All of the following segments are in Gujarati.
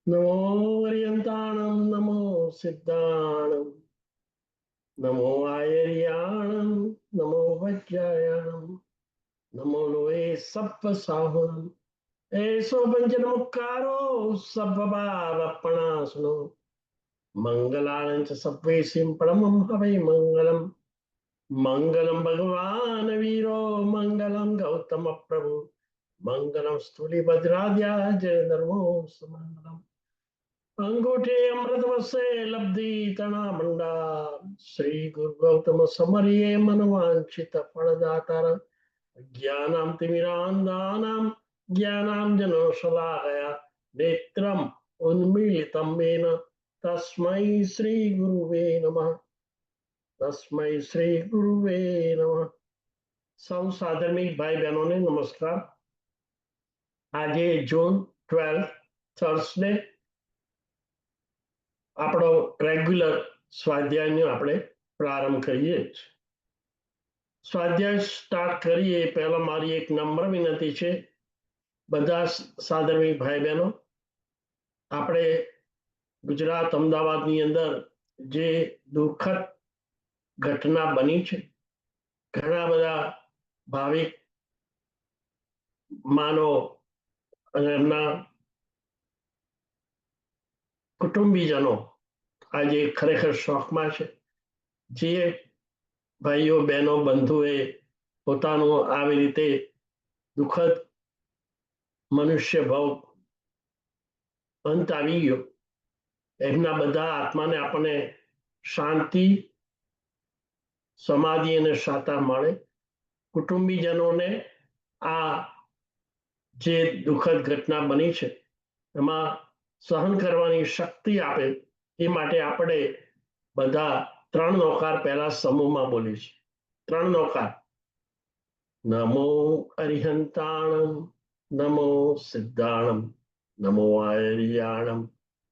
नमो अर्यन्ताणं नमो सिद्धाणं नमो आयर्याणं नमो वज्रायाणं नमो लोए सप्प साहुणं ऐसो पंचन मुक्कारो सब्बपावपणासनो मंगलानं च सप्वेसिं परमं हवै मंगलम् मंगलम भगवान वीरो मंगलम गौतम प्रभु मंगलम स्थूलिभद्राद्या जय धर्मो समंगलम अंगूठे अमृत वसे लब्धि तना भंडार श्री गुरु गौतम समरिये मनवांछित फलदातार ज्ञानाम तिमिरांधानाम ज्ञानांजनो शलाकया नेत्रम उन्मीलितं येन तस्मै श्री गुरुवे नमः तस्मै श्री गुरुवे नमः। સૌ સાધર્મિક ભાઈ બહેનોને નમસ્કાર। આજે જૂન 12 થર્સડે આપણો રેગ્યુલર સ્વાધ્યાયનો આપણે પ્રારંભ કરીએ છીએ। સ્વાધ્યાય સ્ટાર્ટ કરીએ પહેલા મારી એક નમ્ર વિનંતી છે, બધા સાધર્મિક ભાઈ બહેનો, આપણે ગુજરાત અમદાવાદની અંદર જે દુઃખદ ઘટના બની છે, ઘણા બધા ભાવિક માનો અને એમના કુટુંબીજનો આજે ખરેખર શોખમાં છે। જે ભાઈઓ બહેનો બંધુએ પોતાનું આવી રીતે દુઃખદ મનુષ્ય ભાવ અંત આવી ગયો, એમના બધા આત્માને આપણને શાંતિ, સમાધિ અને શાતા મળે। કુટુંબીજનોને આ જે દુઃખદ ઘટના બની છે એમાં સહન કરવાની શક્તિ આપે એ માટે આપણે બધા 3 નોકાર પહેલા સમૂહમાં બોલીએ છીએ। 3 નોકાર। નમો અરિહંતાણમ નમો સિદ્ધાણમ નમો આયર્યાણમ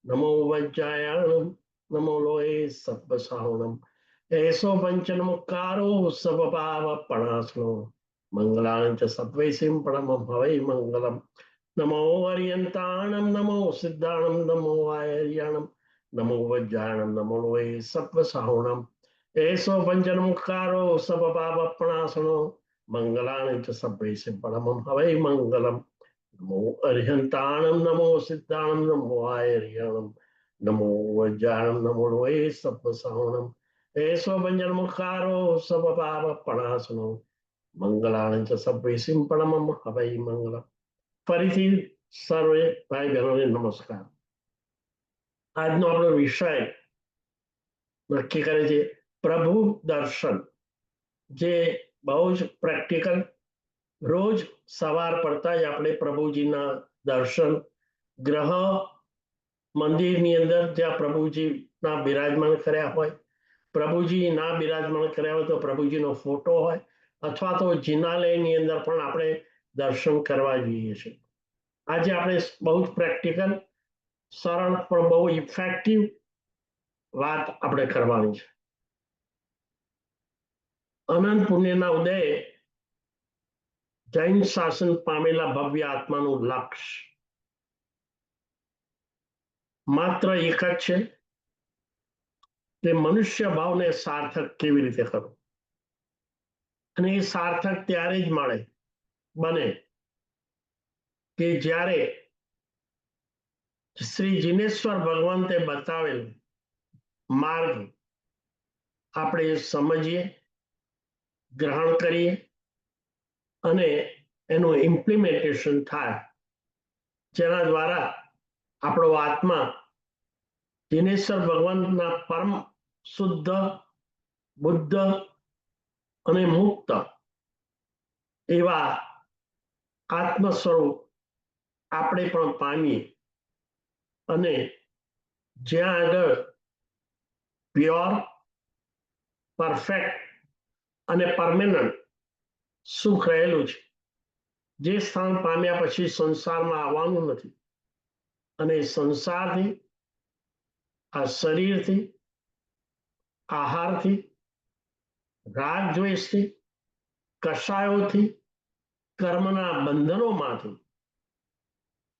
નમો વજ્રાયાણમ નમો લોએ સપ્પસાહુણમ એસો પંચન મુક્કારો સવપાવ પણાસનો મંગલાન ચ સત્વૈસિમ પરમં હવૈ મંગલમ નમો અરિયંતાણમ નમો સિદ્ધાણમ નમો આયર્યાણમ નમો વજ્રાયાણમ નમો લોએ સપ્પસાહુણમ એસો પંચન મુક્કારો સવપાવ પણાસનો મંગલાન ચ સત્વૈસિમ પરમં હવૈ મંગલમ નમો અરિહંતાણમ નમો સિદ્ધાણમ નમો આયર્યાણમ નમો વજ્રાયાણમ નમો લોએ સપ્પસાહુણમ એસો પંચન મુક્કારો સવપાવ પણાસનો મંગલાન ચ સત્વૈસિમ પરમં હવૈ મંગલમ। ફરીથી સર્વે ભાઈ બહેનોને નમસ્કાર। આજનો આપણો વિષય નક્કી કરે છે પ્રભુ દર્શન, જે બહુ જ પ્રેક્ટિકલ, રોજ સવાર પડતા જ આપણે પ્રભુજીના દર્શન, ગ્રહ મંદિરની અંદર જ્યાં પ્રભુજીના બિરાજમાન કર્યા હોય, પ્રભુજી ના બિરાજમાન કર્યા હોય તો પ્રભુજીનો ફોટો હોય, અથવા તો જિનાલયની અંદર પણ આપણે દર્શન કરવા જોઈએ છીએ। આજે આપણે બહુ જ પ્રેક્ટિકલ, સરળ પણ બહુ ઇફેક્ટિવ વાત આપણે કરવાની છે। અનંત પુણ્યના ઉદયે જૈન શાસન પામેલા ભવ્ય આત્માનું લક્ષ્ય માત્ર એક જ છે કે મનુષ્ય ભાવને સાર્થક કેવી રીતે કરવો, અને એ સાર્થક ત્યારે જ બને કે જ્યારે શ્રી જિનેશ્વર ભગવંતે બતાવેલ માર્ગ આપણે સમજીએ, ગ્રહણ કરીએ અને એનું ઇમ્પ્લિમેન્ટેશન થાય, જેના દ્વારા આપણો આત્મા જિનેશ્વર ભગવાનના પરમ શુદ્ધ, બુદ્ધ અને મુક્ત એવા આત્મ સ્વરૂપ આપણે પણ પામીએ, અને જ્યાં આગળ પ્યોર, પરફેક્ટ અને પરમેનન્ટ સુખ રહેલું છે, જે સ્થાન પામ્યા પછી સંસારમાં આવવાનું નથી, અને સંસારથી, આ શરીરથી, આહારથી, રાગ દ્વેષથી, કષાયોથી, કર્મના બંધનોમાંથી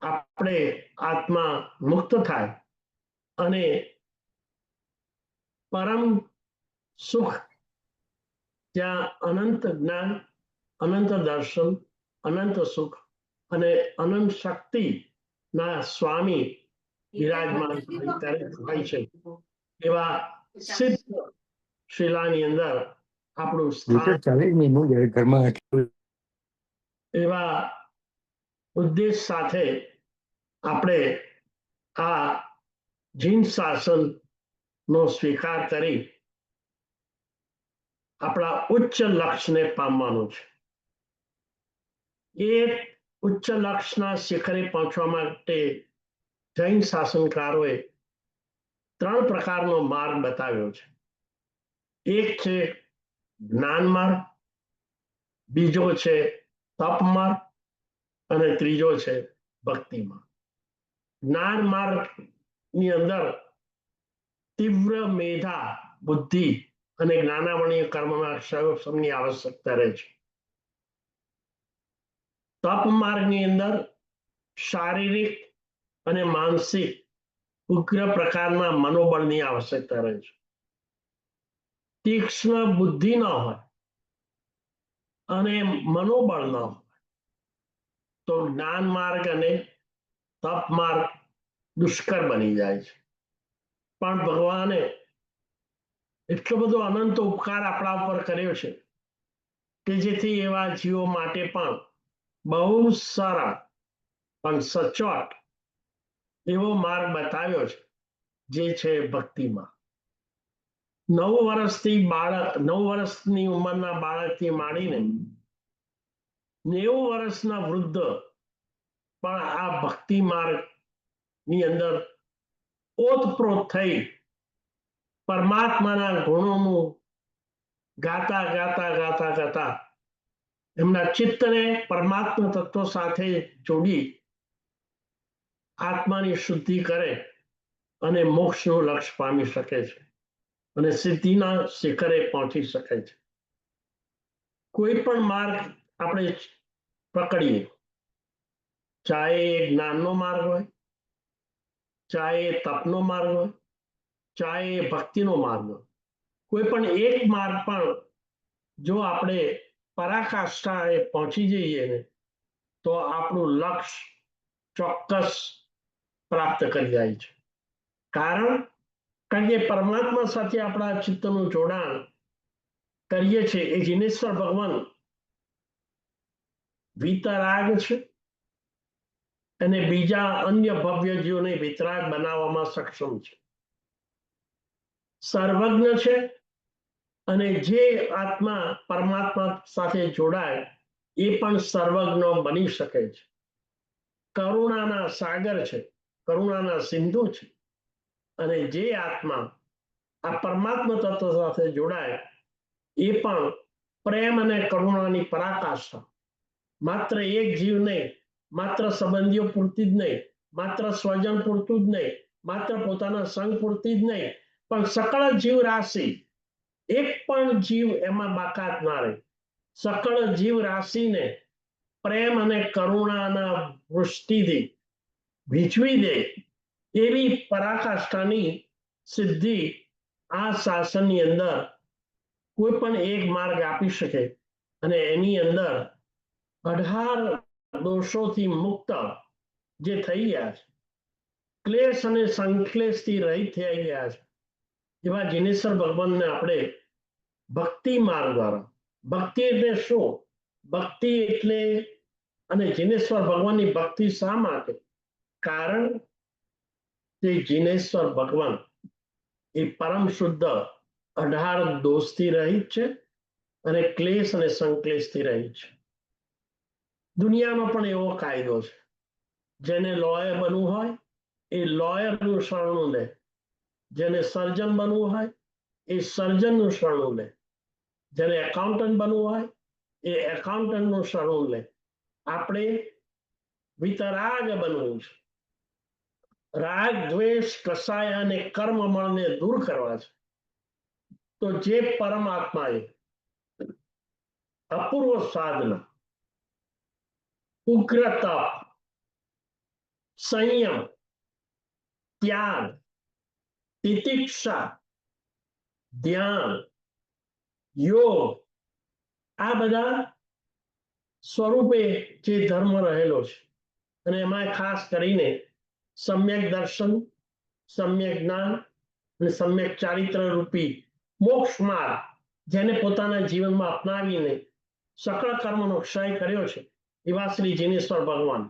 આપણે આત્મા મુક્ત થાય અને પરમ સુખ, ત્યાં અનંત જ્ઞાન, અનંત દર્શન, અનંત સુખ અને અનંત શક્તિ ના સ્વામી વિરાજમાન થાય છે. એવા સિદ્ધ શિલાની અંદર આપણું સ્થાન, એવા ઉદ્દેશ સાથે આપણે આ જીન શાસન નો સ્વીકાર કરી આપણા ઉચ્ચ લક્ષ્યને પામવાનું છે. એ ઉચ્ચ લક્ષ્યના શિખરે પહોંચવા માટે જૈન શાસનકારોએ 3 પ્રકારનો માર્ગ બતાવ્યો છે. એક છે જ્ઞાન માર્ગ, બીજો છે તપ માર્ગ અને ત્રીજો છે ભક્તિ માર્ગ. જ્ઞાન માર્ગની અંદર તીવ્ર મેધા, બુદ્ધિ અને જ્ઞાનાવર્ણીય કર્મના સંયમની આવશ્યકતા રહે છે. તપ માર્ગની અંદર શારીરિક અને માનસિક ઉગ્ર પ્રકારના મનોબળની આવશ્યકતા રહે છે. તીક્ષ્ણ બુદ્ધિ ન હોય અને મનોબળ ન હોય તો જ્ઞાન માર્ગ અને તપ માર્ગ દુષ્કર બની જાય છે. પણ ભગવાને એટલો બધો અનંત ઉપકાર આપણા ઉપર કર્યો છે કે જેથી એવા જીવો માટે પણ બહુ સારા પણ સચોટ એવો માર્ગ બતાવ્યો છે, જે છે ભક્તિમાં. 9 વર્ષની ઉંમરના બાળકથી માંડીને 90 વર્ષના વૃદ્ધ પણ આ ભક્તિ માર્ગની અંદર ઓતપ્રોત થઈ પરમાત્માના ગુણોનું ગાતા ગાતા ગાતા ગાતા એમના ચિત્તને પરમાત્મા તત્વ સાથે જોડી આત્માની શુદ્ધિ કરે અને મોક્ષનું લક્ષ્ય પામી શકે છે અને સિદ્ધિના શિખરે પહોંચી શકે છે. કોઈ પણ માર્ગ આપણે પકડીએ, ચાહે એ જ્ઞાનનો માર્ગ હોય, ચાહે એ તપનો માર્ગ હોય, ચાહે એ ભક્તિનો માર્ગ હોય, કોઈ પણ એક માર્ગ પણ જો આપણે પરાકાષ્ઠાએ પહોંચી જઈએ ને તો આપણું લક્ષ્ય ચોક્કસ પ્રાપ્ત કરી જાય છે. કારણ કે પરમાત્મા સાથે આપણા ચિત્તનું જોડાણ કરીએ છીએ એ જીનેશ્વર ભગવાન વિતરાગ છે અને બીજા અન્ય ભવ્ય જીવોને વિતરાગ બનાવવામાં સક્ષમ છે. સર્વજ્ઞ છે અને જે આત્મા પરમાત્મા સાથે જોડાય એ પણ સર્વજ્ઞ બની શકે છે. કરુણાના સાગર છે, કરુણાના સિંધુ છે અને જે આત્મા આ પરમાત્મા તત્વ સાથે જોડાય એ પણ પ્રેમ અને કરુણાની પરાકાષ્ઠા. માત્ર એક જીવ નહીં, માત્ર સંબંધીઓ પૂરતી જ નહીં, માત્ર સ્વજન પૂરતું જ નહીં, માત્ર પોતાના સંગ પૂરતી જ નહીં, પણ સકળ જીવ રાશિ, એક પણ જીવ એમાં બાકાત ના રહે. સકળ જીવ રાશિને પ્રેમ અને કરુણાના વૃષ્ટિથી ભીજવી દે એવી પરાકાષ્ઠાની સિદ્ધિ આ શાસનની અંદર કોઈ પણ એક માર્ગ આપી શકે અને એની અંદર 18 દોષોથી મુક્ત જે થઈ ગયા છે, ક્લેશ અને સંક્લેશથી રહિત થઈ ગયા છે, એવા જીનેશ્વર ભગવાનને આપણે ભક્તિ માર્ગ દ્વારા, ભક્તિ એટલે શું? ભક્તિ એટલે, અને જીનેશ્વર ભગવાનની ભક્તિ શા માટે? કારણ તે જીનેશ્વર ભગવાન એ પરમ શુદ્ધ 18 દોષથી રહિત છે અને ક્લેશ અને સંક્લેશથી રહિત છે. દુનિયામાં પણ એવો કાયદો છે, જેને લોયર બનવું હોય એ લોયરનું શરણું લે, જેને સર્જન બનવું હોય એ સર્જનનું શરણું લે, જેને એકાઉન્ટન્ટ બનવું હોય એ એકાઉન્ટન્ટનું શરણું લે. આપણે વિતરાગ બનવું છે. રાગ, દ્વેષ, કસાય અને કર્મ મળને દૂર કરવા છે. તો જે પરમાત્માએ અપૂર્વ સાધના, ઉગ્ર તપ સંયમ, ત્યાગ, તિતિક્ષા, ધ્યાન, યોગ, આ બધા સ્વરૂપે જે ધર્મ રહેલો છે. અને એમાં ખાસ કરીને સમ્યક દર્શન, સમ્યક જ્ઞાન અને સમ્યક ચારિત્ર રૂપી મોક્ષ માર્ગ, જેને પોતાના જીવનમાં અપનાવીને સકળ કર્મનો ક્ષય કર્યો છે, એવા શ્રી જીનેશ્વર ભગવાન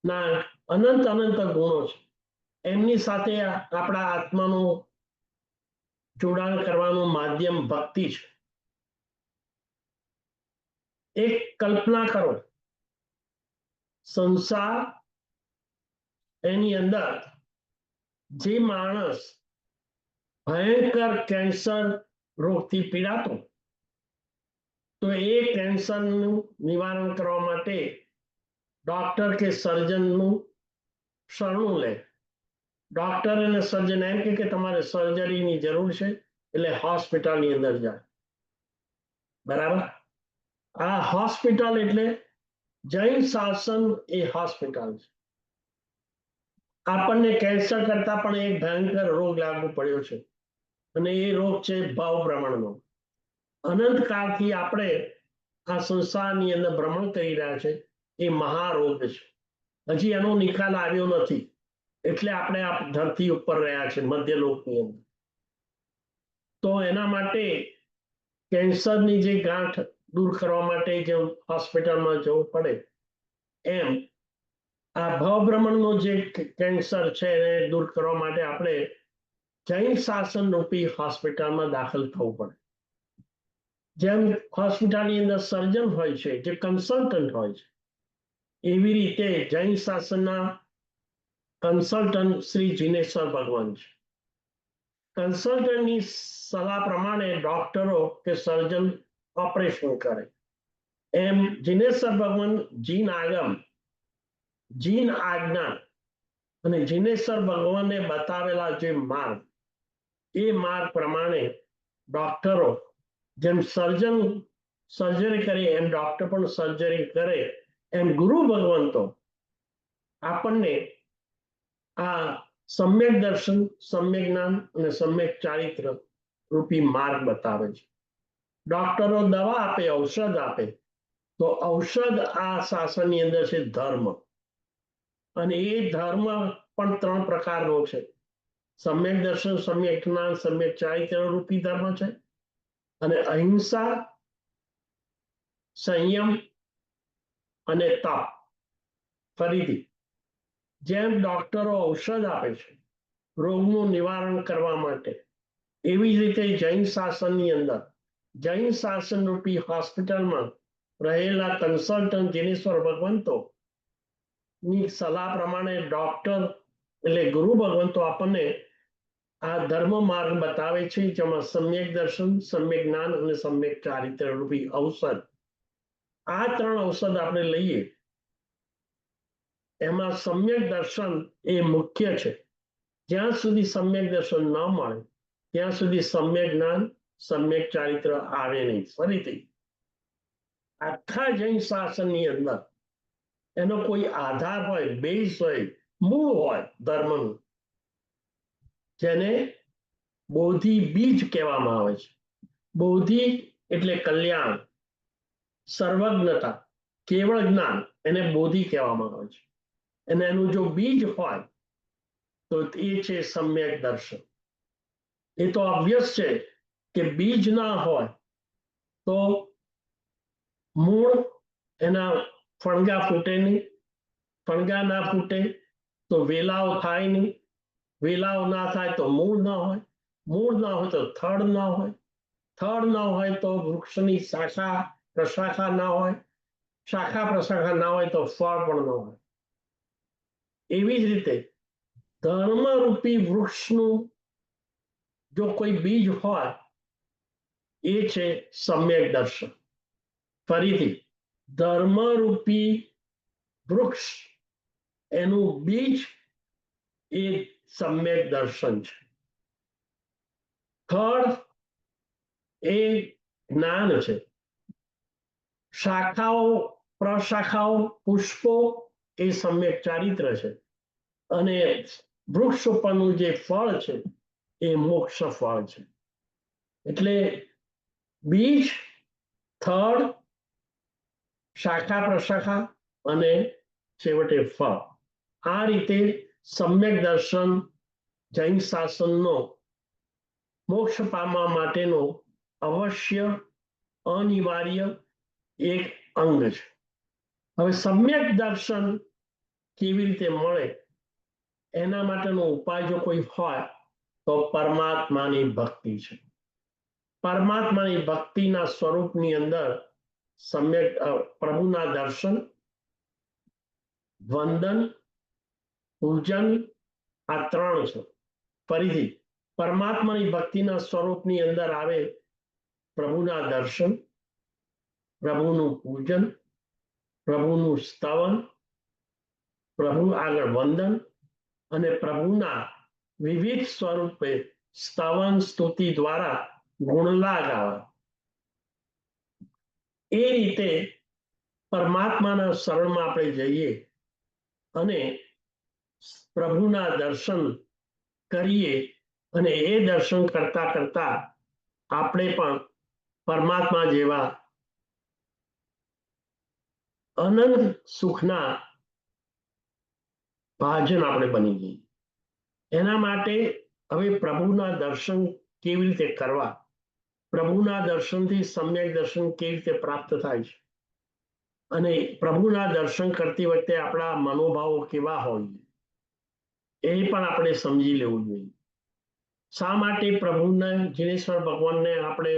ના અનંત અનંત ગુણો છે. એમની સાથે આપણા આત્માનું જોડાણ કરવાનું માધ્યમ ભક્તિ છે. એક કલ્પના કરો, સંસાર એની અંદર જે માણસ ભયંકર કેન્સર રોગથી પીડાતો, તો એ કેન્સરનું નિવારણ કરવા માટે ડોક્ટર કે સર્જનનું શરણું લે. ડોક્ટર અને સર્જન એમ કે તમારે સર્જરીની જરૂર છે, એટલે હોસ્પિટલની અંદર જાય. બરાબર? આ હોસ્પિટલ એટલે જૈન શાસન એ હોસ્પિટલ છે. આપણને કેન્સર કરતા પણ એક ભયંકર રોગ લાગુ પડ્યો છે, અને એ રોગ છે ભાવ ભ્રમણનો. અનંત કાળથી આપણે આ સંસારની અંદર ભ્રમણ કરી રહ્યા છે. એ મહારોગ છે. હજી એનો નિકાલ આવ્યો નથી, એટલે આપણે આ ધરતી ઉપર રહ્યા છે, મધ્યલોકની અંદર. તો એના માટે કેન્સરની જે ગાંઠ દૂર કરવા માટે જેમ હોસ્પિટલમાં જવું પડે, એમ આ ભાવભ્રમણનો જે કેન્સર છે એને દૂર કરવા માટે આપણે જૈન શાસન રૂપી હોસ્પિટલમાં દાખલ થવું પડે. જેમ હોસ્પિટલની અંદર સર્જન હોય છે, જે કન્સલ્ટન્ટ હોય છે, એવી રીતે જૈન શાસનના કન્સલ્ટન્ટ શ્રી જીનેશ્વર ભગવાન છે. કન્સલ્ટન્ટની સલાહ પ્રમાણે ડોક્ટરો કે સર્જન ઓપરેશન કરે. એમ જીનેશ્વર ભગવાન જીન આગમ, જીન આજ્ઞા અને જીનેશ્વર ભગવાને બતાવેલા જે માર્ગ, એ માર્ગ પ્રમાણે ડોક્ટરો જેમ સર્જન સર્જરી કરે, એમ ડોક્ટર પણ સર્જરી કરે. એમ ગુરુ ભગવંતો આપણને આ સમ્યક દર્શન, સમ્યક જ્ઞાન અને સમ્યક ચારિત્ર રૂપી માર્ગ બતાવે છે. ડોક્ટરો દવા આપે, ઔષધ આપે, તો ઔષધ આ શાસનની અંદર છે ધર્મ. અને એ ધર્મ પણ 3 પ્રકારનો છે: સમ્યક દર્શન, સમ્યક જ્ઞાન, સમ્યક ચારિત્ર રૂપી ધર્મ છે. અને અહિંસા, સંયમ અને તપ. ફરીથી, જેમ ડોક્ટરો ઔષધ આપે છે રોગનું નિવારણ કરવા માટે, એવી જ રીતે જૈન શાસનની અંદર જૈન શાસન રૂપી હોસ્પિટલમાં રહેલા કન્સલ્ટન્ટ જીનેશ્વર ભગવંતો ની સલાહ પ્રમાણે ડોક્ટર એટલે ગુરુ ભગવંતો આપણને આ ધર્મ માર્ગ બતાવે છે, જેમાં સમ્યક દર્શન, સમ્યક જ્ઞાન અને સમ્યક ચારિત્ર રૂપી ઔષધ. આ 3 ઔષધ આપણે લઈએ, એમાં સમ્યક દર્શન એ મુખ્ય છે. જ્યાં સુધી સમ્યક દર્શન ન મળે, ત્યાં સુધી સમ્યક જ્ઞાન, સમ્યક ચારિત્ર આવે નહીં. ફરીથી, આખા જૈન શાસનની અંદર એનો કોઈ આધાર હોય, બેઝ હોય, મૂળ હોય ધર્મનું, જેને બોધિ બીજ કહેવામાં આવે છે. બોધિ એટલે કલ્યાણ, સર્વજ્ઞતા, કેવળ જ્ઞાન, એને બોધિ કહેવામાં આવે છે. અને એનું જો બીજ હોય તો એ છે સમ્યક દર્શન. એ તો ઓબ્વિયસ છે કે બીજ ના હોય તો મૂળ, એના ફણગા ફૂટે નહીં. ફણગા ના ફૂટે તો વેલાઓ થાય નહીં. વેલાઓ ના થાય તો મૂળ ના હોય. મૂળ ના હોય તો થડ ના હોય. થડ ના હોય તો વૃક્ષની શાખા પ્રશાખા ના હોય. શાખા પ્રશાખા ના હોય તો ફળ પણ ન હોય. એવી જ રીતે ધર્મરૂપી વૃક્ષનું જો કોઈ બીજ હોય, એ છે સમ્યક દર્શન. ફરીથી, ધર્મરૂપી વૃક્ષ, એનું બીજ એ સમ્યક દર્શન છે. થડ એ જ્ઞાન છે. શાખાઓ, પ્રશાખાઓ, પુષ્પો એ સમ્યક ચારિત્ર છે, અને વૃક્ષ ઉપરનું જે ફળ છે એ મોક્ષ ફળ છે. એટલે બીજ, થડ, શાખા પ્રશાખા અને છેવટે ફળ, આ રીતે સમ્યક દર્શન જૈન શાસનનો મોક્ષ પામવા માટેનો અવશ્ય અનિવાર્ય એક અંગ છે. હવે સમ્યક દર્શન કેવી રીતે મળે એના માટેનો ઉપાય જો કોઈ હોય તો પરમાત્માની ભક્તિ છે. પરમાત્માની ભક્તિના સ્વરૂપની અંદર સમ્યક પ્રભુના દર્શન, વંદન, પૂજન, આ ત્રણ છે. ફરીથી પરમાત્માની ભક્તિના સ્વરૂપની અંદર આવે પ્રભુના દર્શન, પ્રભુનું પૂજન, પ્રભુનું સ્તવન, પ્રભુ આગળ વંદન, અને પ્રભુના વિવિધ સ્વરૂપે સ્તવન સ્તુતિ દ્વારા ગુણલા ગાવા. એ રીતે પરમાત્માના શરણમાં આપણે જઈએ અને પ્રભુના દર્શન કરીએ, અને એ દર્શન કરતા કરતા આપણે પણ પરમાત્મા જેવા અનંત સુખના ભાજન આપણે બની જઈએ. એના માટે હવે પ્રભુના દર્શન કેવી રીતે કરવા, પ્રભુના દર્શનથી સમ્યક દર્શન કેવી રીતે પ્રાપ્ત થાય છે, અને પ્રભુના દર્શન કરતી વખતે આપણા મનોભાવો કેવા હોય એ પણ આપણે સમજી લેવું જોઈએ. શા માટે પ્રભુને જીનેશ્વર ભગવાનને આપણે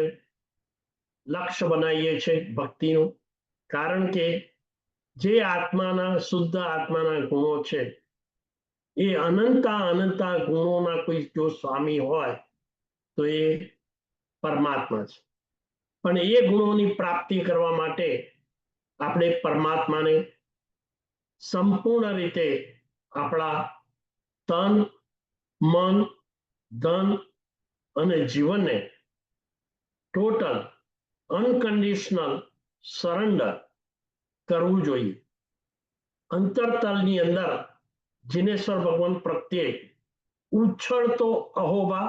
લક્ષ્ય બનાવીએ છીએ ભક્તિનું? કારણ કે જે આત્માના શુદ્ધ આત્માના ગુણો છે એ અનંતા ગુણોના કોઈ જો સ્વામી હોય તો એ પરમાત્મા છે. પણ એ ગુણોની પ્રાપ્તિ કરવા માટે આપણે પરમાત્માને સંપૂર્ણ રીતે આપણા તન, મન, ધન અને જીવનને ટોટલ અનકન્ડિશનલ સરેન્ડર કરવું જોઈએ. અંતરતલની અંદર જીનેશ્વર ભગવાન પ્રત્યે ઉછળતો અહોબા,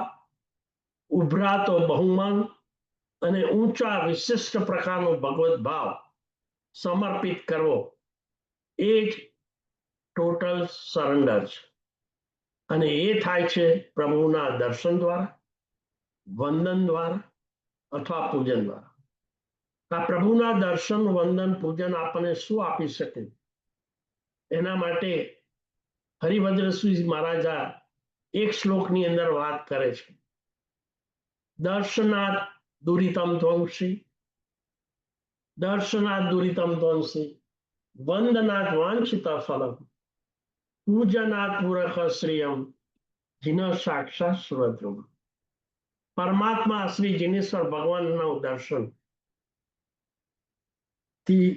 ઉભરાતો બહુમાન અને ઊંચા વિશિષ્ટ પ્રકારનો ભગવત ભાવ સમર્પિત કરવો, એ જ ટોટલ સરેન્ડર છે. અને એ થાય છે પ્રભુના દર્શન દ્વારા, વંદન દ્વારા અથવા પૂજન દ્વારા. આ પ્રભુના દર્શન, વંદન, પૂજન આપણને શું આપી શકે? એના માટે હરિભદ્રસિંહ મહારાજા એક શ્લોકની અંદર વાત કરે છે. દર્શનાથ દુરિતમ ધ્વંસી, દર્શનાથ દુરિતમ ધ્વંસી, વંદનાથ વાંછિત ફલમ, પૂજનાથ પૂરક શ્રિયમ, જીન સાક્ષાત સુરદ્રુમ. પરમાત્મા શ્રી જીનેશ્વર ભગવાનનું દર્શન થી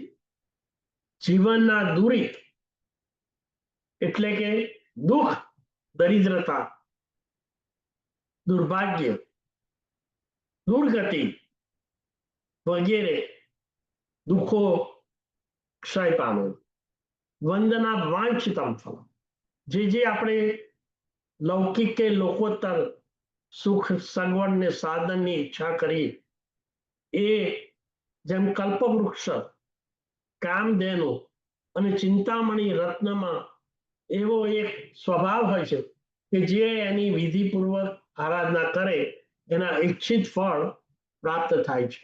જીવનના દુરિત એટલે કે દુઃખ, દરિદ્રતા, દુર્ભાગ્ય, દુર્ગતિ વગેરે દુઃખો ક્ષય પામે. વંદના વાંછિતમ ફલમ, જે આપણે લૌકિક કે લોકોત્તર સુખ, સગવડ ને સાધનની ઈચ્છા કરી, એ જેમ કલ્પવૃક્ષ, કામધેનુ અને ચિંતામણી રત્નમાં એવો એક સ્વભાવ હોય છે કે જે એની વિધિપૂર્વક આરાધના કરે એના ઈચ્છિત ફળ પ્રાપ્ત થાય છે.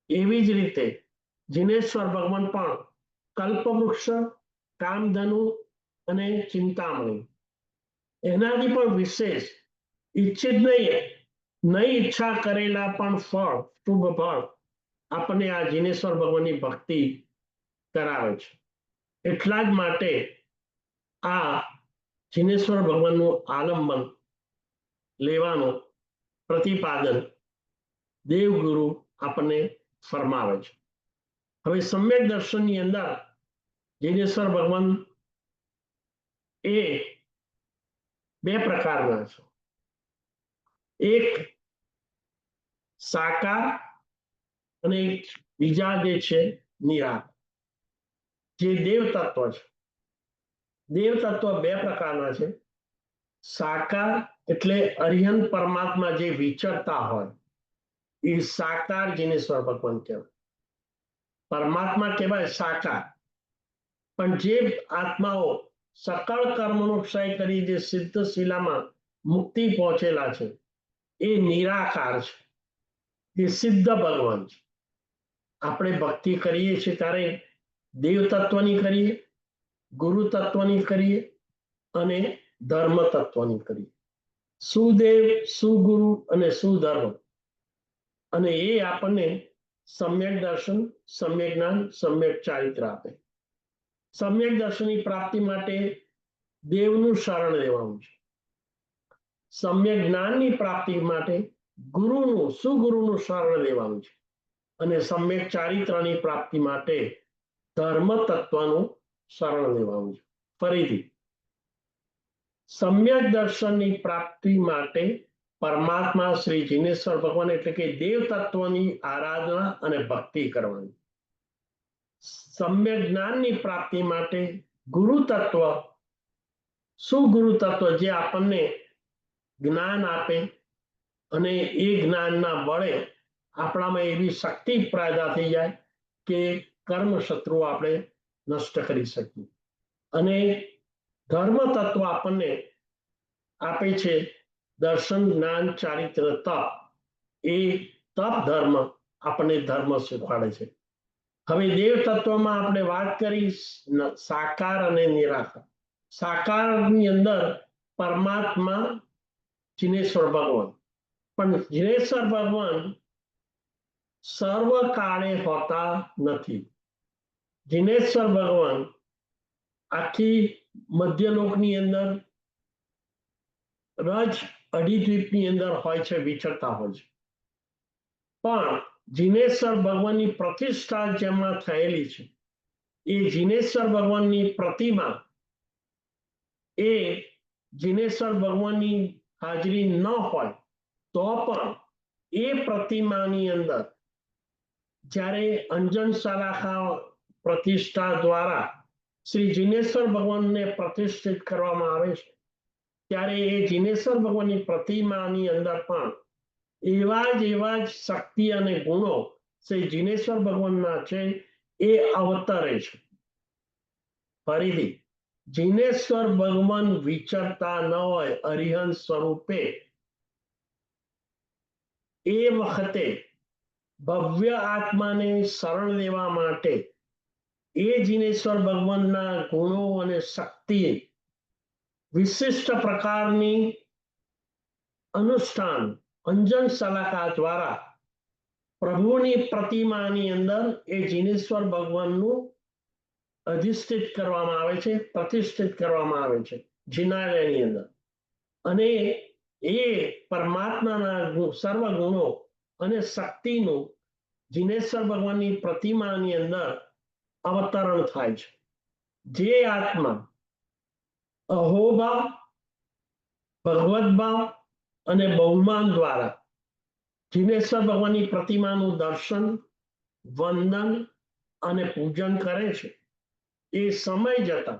એવી જ રીતે જીનેશ્વર ભગવાન પણ કલ્પવૃક્ષ, કામધનુ અને ચિંતામણી એનાથી પણ વિશેષ ઈચ્છિત નહીં ઈચ્છા કરેલા પણ ફળ, શુભ ફળ આપણને આ જીનેશ્વર ભગવાનની ભક્તિ કરાવે છે. એટલા જ માટે આ જીનેશ્વર ભગવાનનું આલંબન લેવાનું પ્રતિપાદન દેવગુરુ આપણને ફરમાવે છે. હવે સમ્યક દર્શનની અંદર જીનેશ્વર ભગવાન એ બે પ્રકારના છે. એક સાકાર અને બીજા જે છે નિરાકાર, જે દેવ તત્વ છે. દેવ તત્વ બે પ્રકારના છે. સાકાર એટલે અરિહંત પરમાત્મા જે વિચરતા હોય એ સાકાર જીનેશ્વર ભગવાન કહેવાય. પરમાત્મા કહેવાય સાકાર, પણ જે આત્માઓ સકળ કર્મનો ક્ષય કરી જે સિદ્ધ શિલામાં મુક્તિ પહોંચેલા છે એ નિરાકાર છે, એ સિદ્ધ ભગવાન છે. આપણે ભક્તિ કરીએ છીએ ત્યારે દેવ તત્વની કરીએ, ગુરુ તત્વની કરીએ અને ધર્મ તત્વની કરીએ. સુદેવ, સુગુરુ અને સુધર્મ, અને એ આપણને સમ્યક દર્શન, સમ્યક જ્ઞાન, સમ્યક ચારિત્ર આપે. સમ્યક દર્શનની પ્રાપ્તિ માટે દેવનું શરણ લેવાનું છે. સમ્યક જ્ઞાનની પ્રાપ્તિ માટે ગુરુનું, સુગુરુનું શરણ લેવાનું છે. અને સમ્યક ચારિત્રની પ્રાપ્તિ માટે ધર્મ તત્વનું શરણ લેવાનું છે. ફરીથી, સમ્યક દર્શનની પ્રાપ્તિ માટે પરમાત્મા શ્રી જીનેશ્વર ભગવાન એટલે કે દેવ તત્વની આરાધના અને ભક્તિ કરવાની. સમ્યક જ્ઞાનની પ્રાપ્તિ માટે ગુરુ તત્વ, સુગુરુ તત્વ જે આપણને જ્ઞાન આપે અને એ જ્ઞાનના બળે આપણામાં એવી શક્તિ પેદા થઈ જાય કે કર્મ શત્રુ આપણે નષ્ટ કરી શકીએ. અને ધર્મ તત્વ આપણને આપે છે દર્શન, જ્ઞાન, ચારિત્ર, તપ. એ તપ ધર્મ આપણને ધર્મ શીખવાડે છે. હવે દેવ તત્વમાં આપણે વાત કરી સાકાર અને નિરાકાર. સાકારની અંદર પરમાત્મા જીનેશ્વર ભગવાન, પણ જીનેશ્વર ભગવાન સર્વકાળે હોતા નથી. જીનેશ્વર ભગવાન આખી મધ્યલોકની અંદર, રજ અઢીદ્વીપની અંદર હોય છે, વિચરતા હોય છે. પણ જીનેશ્વર ભગવાનની પ્રતિષ્ઠા જેમાં થયેલી છે એ જીનેશ્વર ભગવાનની પ્રતિમા, એ જીનેશ્વર ભગવાનની હાજરી ન હોય તો પણ એ પ્રતિમાની અંદર જ્યારે અંજન શલાખા પ્રતિષ્ઠા દ્વારા શ્રી જીનેશ્વર ભગવાનને પ્રતિષ્ઠિત કરવામાં આવે છે ત્યારે એ જીનેશ્વર ભગવાનની પ્રતિમાની અંદર પણ એવા જ શક્તિ અને ગુણો શ્રી જીનેશ્વર ભગવાનના છે, એ અવતરે છે. ફરીથી, જીનેશ્વર ભગવાન વિચરતા ન હોય અરિહંત સ્વરૂપે, એ વખતે ભવ્ય આત્માને શરણ લેવા માટે એ જીનેશ્વર ભગવાનના ગુણો અને શક્તિ વિશિષ્ટ પ્રકારની અનુષ્ઠાન અંજન શલાકા દ્વારા પ્રભુની પ્રતિમાની અંદર એ જીનેશ્વર ભગવાનનું અધિષ્ઠિત કરવામાં આવે છે, પ્રતિષ્ઠિત કરવામાં આવે છે જિનાલયની અંદર. અને એ પરમાત્માના સર્વ ગુણો અને શક્તિનું જીનેશ્વર ભગવાનની પ્રતિમાની અંદર અવતરણ થાય છે. જે આત્મા અહોભાવ, ભગવત ભાવ અને બહુમાન દ્વારા જીનેશ્વર ભગવાનની પ્રતિમાનું દર્શન, વંદન અને પૂજન કરે છે, એ સમય જતા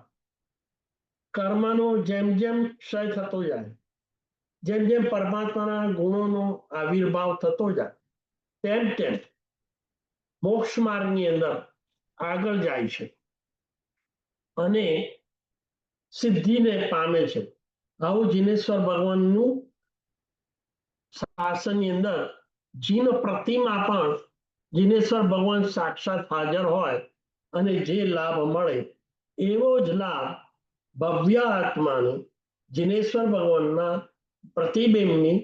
કર્મનો જેમ જેમ ક્ષય થતો જાય, જેમ જેમ પરમાત્માના ગુણોનો આવિર્ભાવ થતો જાય, તેમ તેમ મોક્ષ માર્ગની અંદર આગળ જાય છે અને સિદ્ધિને પામે છે. આવું જીનેશ્વર ભગવાનનું શાસનની અંદર જીન પ્રતિમા પણ જીનેશ્વર ભગવાન સાક્ષાત હાજર હોય અને જે લાભ મળે એવો જ લાભ ભવ્ય આત્માને જીનેશ્વર ભગવાનના પ્રતિબિંબની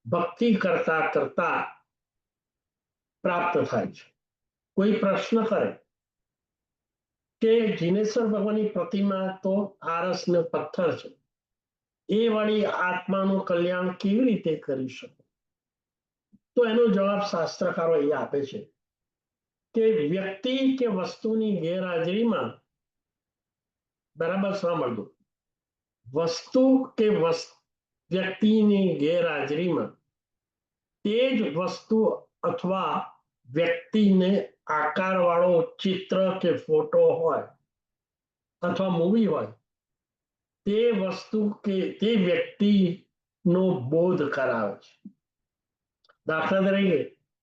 ભક્તિ કરતા કરતા પ્રાપ્ત થાય છે. કોઈ પ્રશ્ન કરે કે જીનેશ્વર ભગવાનની પ્રતિમા તો આરસ ને પથ્થર છે, એ વળી આત્માનું કલ્યાણ કેવી રીતે કરી શકે? તો એનો જવાબ શાસ્ત્રકારો એ આપે છે કે વ્યક્તિ કે વસ્તુની ગેરહાજરીમાં, બરાબર સાંભળજો, વસ્તુ કે વ્યક્તિની ગેરહાજરીમાં તે જ વસ્તુ અથવા વ્યક્તિને આકારવાળો ચિત્ર કે ફોટો હોય અથવા મૂવી હોય તે વસ્તુ કે તે વ્યક્તિનો બોધ કરાવે છે. દાખલા તરીકે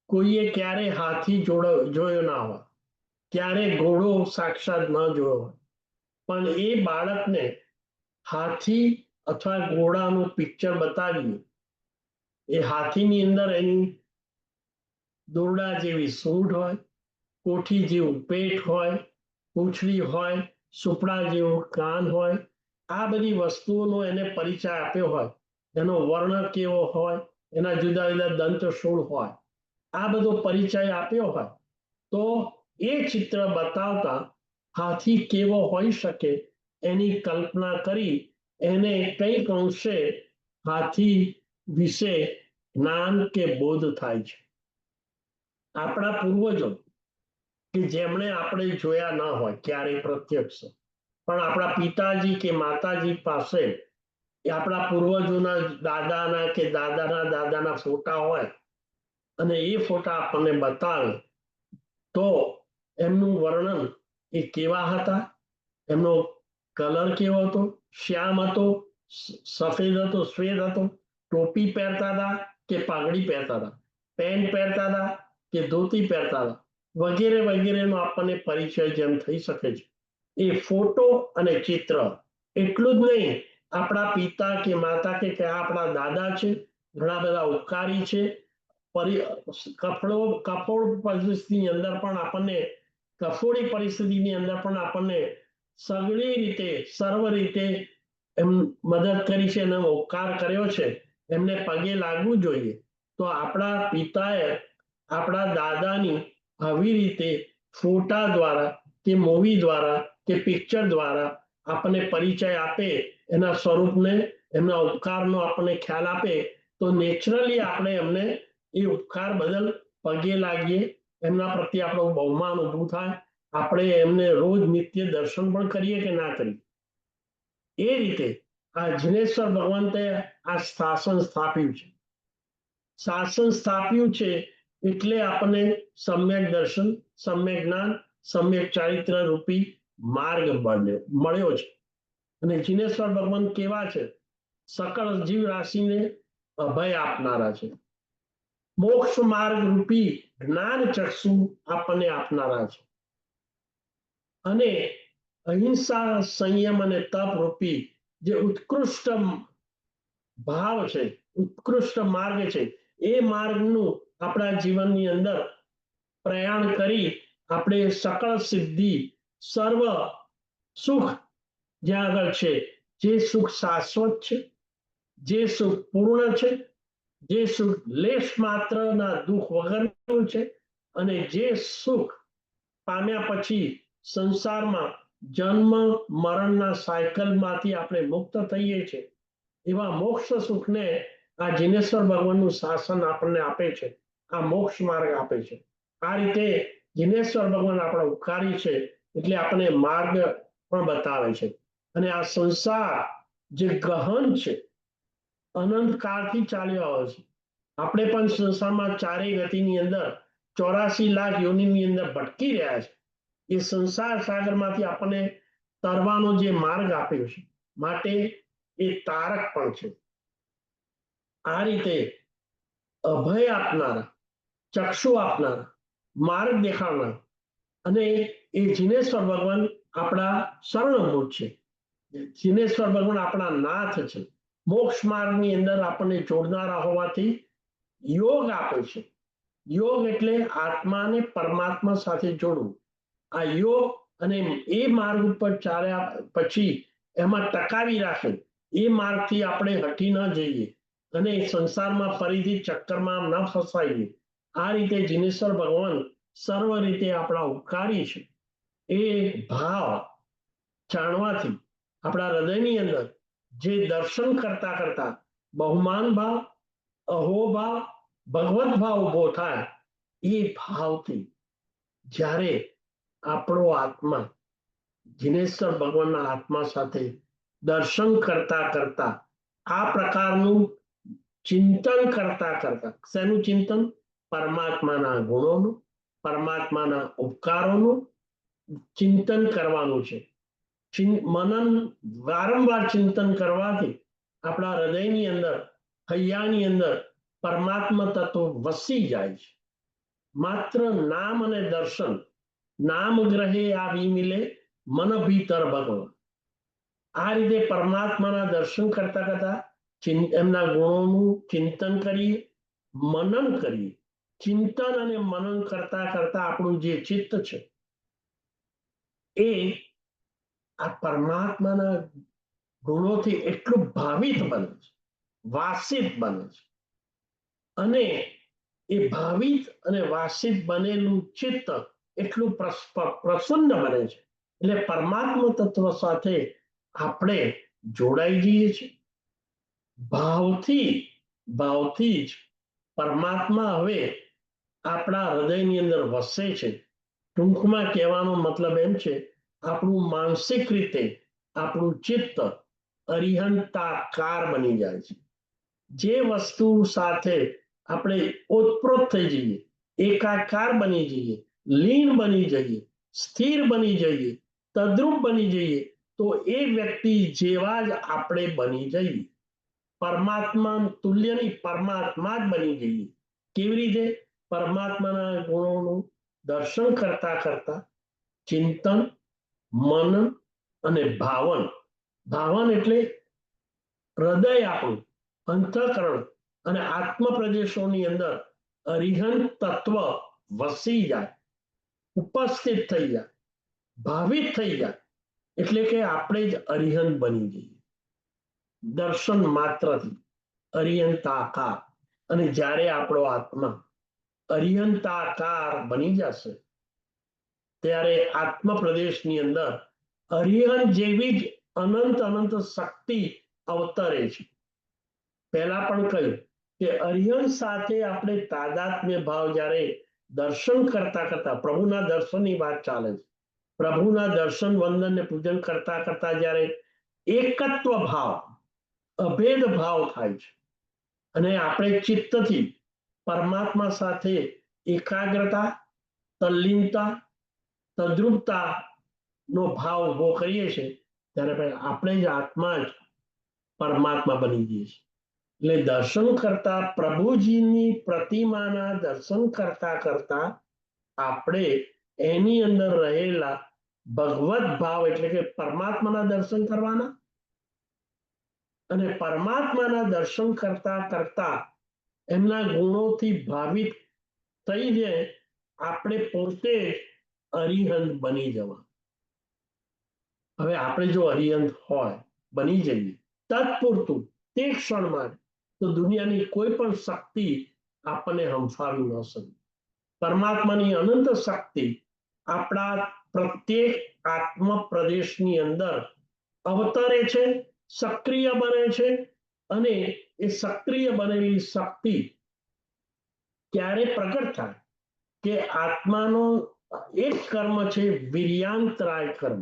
કોઈએ ક્યારે હાથી જોયો ના હોય, ક્યારે ઘોડો સાક્ષાત ન જોયો હોય, પણ એ બાળકને હાથી અથવા ઘોડાનું પિક્ચર બતાવીએ, એ હાથીની અંદર એની દોરડા જેવી સૂંઢ હોય, કોઠી જેવું પેટ હોય, પૂંછડી હોય, સુપડા જેવું કાન હોય, આ બધી વસ્તુઓનો એને પરિચય આપ્યો હોય, એનો વર્ણ કેવો હોય, એના જુદા જુદા દંત શું હોય, આ બધો પરિચય આપ્યો હોય, તો એ ચિત્ર બતાવતા હાથી કેવો હોઈ શકે એની કલ્પના કરી એને કંઈક અંશે હાથી વિશે જ્ઞાન કે બોધ થાય છે. આપણા પૂર્વજો કે જેમણે આપણે જોયા ન હોય ક્યારેય પ્રત્યક્ષ, પણ આપણા પિતાજી કે માતાજી પાસે આપણા પૂર્વજોના દાદાના કે દાદાના દાદાના ફોટા હોય અને એ ફોટા આપણને બતાવે, તો એમનું વર્ણન એ કેવા હતા, એમનો કલર કેવો હતો, શ્યામ હતો, સફેદ હતો, શ્વેત હતો, ટોપી પહેરતા હતા કે પાઘડી પહેરતા હતા, પેન્ટ પહેરતા હતા કે ધોતી પહેરતા હતા, વગેરે વગેરેનો આપણને પરિચય જેમ થઈ શકે છે. એ ફોટો અને ચિત્ર એટલું જ નહીં, આપણા પિતા કે માતા કે આપણા દાદા છે, ઘણા બધા ઉપકારી છે, કફોળ પરિસ્થિતિની અંદર પણ આપણને કફોડી પરિસ્થિતિની અંદર પણ આપણને સગળી રીતે સર્વ રીતે એમ મદદ કરી છે અને ઉપકાર કર્યો છે, એમને પગે લાગવું જોઈએ. તો આપણા પિતાએ આપણા દાદાની આવી રીતે ફોટા દ્વારા કે મૂવી દ્વારા કે પિક્ચર દ્વારા આપણને પરિચય આપે, એના સ્વરૂપને એમના ઉપકારનો આપણને ખ્યાલ આપે, તો નેચરલી આપણે એમને એ ઉપકાર બદલ પગે લાગીએ, એમના પ્રત્યે આપણું બહુમાન ઊભું થાય, આપણે એમને રોજ નિત્ય દર્શન પણ કરીએ કે ના કરીએ. એ રીતે આ જિનેશ્વર ભગવંતે આ શાસન સ્થાપ્યું છે. શાસન સ્થાપ્યું છે એટલે આપણને સમ્યક દર્શન, સમ્યક જ્ઞાન, સમ્યક ચારિત્ર રૂપી માર્ગ મળ્યો છે. અને જિનેશ્વર ભગવાન કેવા છે? સકળ જીવ રાશિને અભય આપનારા છે. મોક્ષ માર્ગ રૂપી જ્ઞાન ચક્ષુ આપણને આપનારા છે. અને અહિંસા, સંયમ અને તપ રૂપી જે ઉત્કૃષ્ટ ભાવ છે, ઉત્કૃષ્ટ માર્ગ છે, એ માર્ગનું આપણા જીવનની અંદર પ્રયાણ કરી આપણે સકળ સિદ્ધિ, સર્વ સુખ જ્યાં આગળ છે, જે સુખ શાશ્વત છે, જે સુખ પૂર્ણ છે, જે સુખ લેશ માત્રના દુઃખ વગરનું છે, અને જે સુખ પામ્યા પછી સંસારમાં જન્મ મરણના સાયકલમાંથી આપણે મુક્ત થઈએ છીએ, એવા મોક્ષ સુખને આ જિનેશ્વર ભગવાનનું શાસન આપણને આપે છે, આ મોક્ષ માર્ગ આપે છે. આ રીતે જિનેશ્વર ભગવાન આપણા ઉપકારી છે, એટલે આપણને માર્ગ પણ બતાવે છે. અને આ સંસાર જે ગહન છે, અનંત કાળથી ચાલ્યો આવે છે. આપણે પણ સંસારમાં ચારેય ગતિની અંદર 84 લાખ યોનિની અંદર ભટકી રહ્યા છે. એ સંસાર સાગરમાંથી આપણને તરવાનો જે માર્ગ આપ્યો છે, માટે એ તારક પણ છે. આ રીતે અભય આપનારા, ચક્ષુ આપનારા, માર્ગ દેખાડનાર, અને એ જિનેશ્વર ભગવાન આપણા શરણભૂત છે. જિનેશ્વર ભગવાન આપણા નાથ છે. મોક્ષ માર્ગની અંદર આપણને જોડનારા હોવાથી યોગ આપે છે. યોગ એટલે આત્માને પરમાત્મા સાથે જોડવું. આ યોગ અને એ માર્ગ ઉપર ચાલ્યા પછી એમાં ટકાવી રાખે, એ માર્ગથી આપણે હટી ન જઈએ અને સંસારમાં ફરીથી ચક્કરમાં ન ફસાઈએ. આ રીતે જિનેશ્વર ભગવાન સર્વ રીતે આપણા ઉપકારી છે. એ ભાવ જાણવાથી આપણા હૃદયની અંદર જે દર્શન કરતા કરતા બહુમાન ભાવ, અહોભાવ, ભગવત ભાવ ઉભો થાય, એ ભાવથી જ્યારે આપણો આત્મા જિનેશ્વર ભગવાનના આત્મા સાથે દર્શન કરતા કરતા આ પ્રકારનું ચિંતન કરતા કરતા, શેનું ચિંતન? પરમાત્માના ગુણોનું, પરમાત્માના ઉપકારોનું ચિંતન કરવાનું છે. મનન વારંવાર ચિંતન કરવાથી આપણા હૃદયની અંદર, હૈયાની અંદર પરમાત્મા તત્વ વસી જાય છે. માત્ર નામ અને દર્શન, નામ ગ્રહે આવી મિલે મન ભીતર ભગવાન. આ રીતે પરમાત્માના દર્શન કરતા કરતા એમના ગુણોનું ચિંતન કરીએ, મનન કરીએ. ચિંતન અને મનન કરતા કરતા આપણું જે ચિત્ત છે એ આ પરમાત્માના ગુણોથી એટલું ભાવિત બને છે, વાસિત બને છે. અને એ ભાવિત અને વાસિત બનેલું ચિત્ત એટલું પ્રસન્ન બને છે, એટલે પરમાત્મા તત્વ સાથે આપણે જોડાઈ જઈએ છીએ. ભાવથી જ પરમાત્મા હવે આપણા હૃદયની અંદર વસે છે. ટૂંકમાં કહેવાનો મતલબ એમ છે, આપણું માનસિક રીતે આપણું ચિત્ત અરિહંતાકાર બની જાય છે. જે વસ્તુ સાથે આપણે ઓતપ્રોત થઈ જઈએ, એકાકાર બની જઈએ, લીન બની જઈએ, સ્થિર બની જઈએ, તદ્રુપ બની જઈએ, તો એ વ્યક્તિ જેવા જ આપણે બની જઈએ. પરમાત્મા તુલ્યની પરમાત્મા જ બની જઈએ. કેવી રીતે? પરમાત્માના ગુણોનું દર્શન કરતા કરતા ચિંતન, મનન અને ભાવન. ભાવન એટલે હૃદય આપણું, અંતઃકરણ અને આત્મ પ્રદેશોની અંદર અરિહંત તત્વ વસી જાય, ઉપસ્થિત થઈ જાય, ભાવિત થઈ જાય, એટલે કે આપણે જ અરિહંત બની જઈએ. દર્શન માત્રથી અરિહંતાકાર. અને જ્યારે આપણો આત્મા અરિહંતાકાર બની જશે ત્યારે આત્મ પ્રદેશની અંદર અરિહંત જેવી જ અનંત શક્તિ અવતરે છે. પહેલા પણ કહ્યું કે અરિહંત સાથે આપણે તાદાત્મ્ય ભાવ જ્યારે દર્શન કરતા કરતા, પ્રભુના દર્શનની વાત ચાલે છે, પ્રભુના દર્શન, વંદન ને પૂજન કરતા કરતા જ્યારે એકત્વ ભાવ, અભેદ ભાવ થાય છે અને આપણે ચિત્તથી પરમાત્મા સાથે એકાગ્રતા, તલ્લીનતા, તદ્રુપતા નો ભાવ ઉભો કરીએ છીએ, ત્યારે આપણે જ આત્મા જ પરમાત્મા બની જઈએ છીએ. એટલે દર્શન કરતા, પ્રભુજીની પ્રતિમાના દર્શન કરતા કરતા આપણે એની અંદર રહેલા ભગવત ભાવ એટલે કે પરમાત્માના દર્શન કરવાના. અને પરમાત્માના દર્શન કરતા કરતા એમના ગુણોથી ભાવિત થઈને આપણે પોતે અરિહંત બની જવા. હવે આપણે જો અરિહંત હોય, બની જઈએ તત્પૂરતું તે ક્ષણમાં, તો દુનિયાની કોઈ પણ શક્તિ આપણને હંફાવી ન શકે. પરમાત્માની અનંત શક્તિ આપણા પ્રત્યેક આત્મ પ્રદેશની અંદર અવતરે છે, સક્રિય બને છે. અને એ સક્રિય બનેલી શક્તિ ક્યારે પ્રગટ થાય? કે આત્માનો એક કર્મ છે વીર્યાંતરાય કર્મ.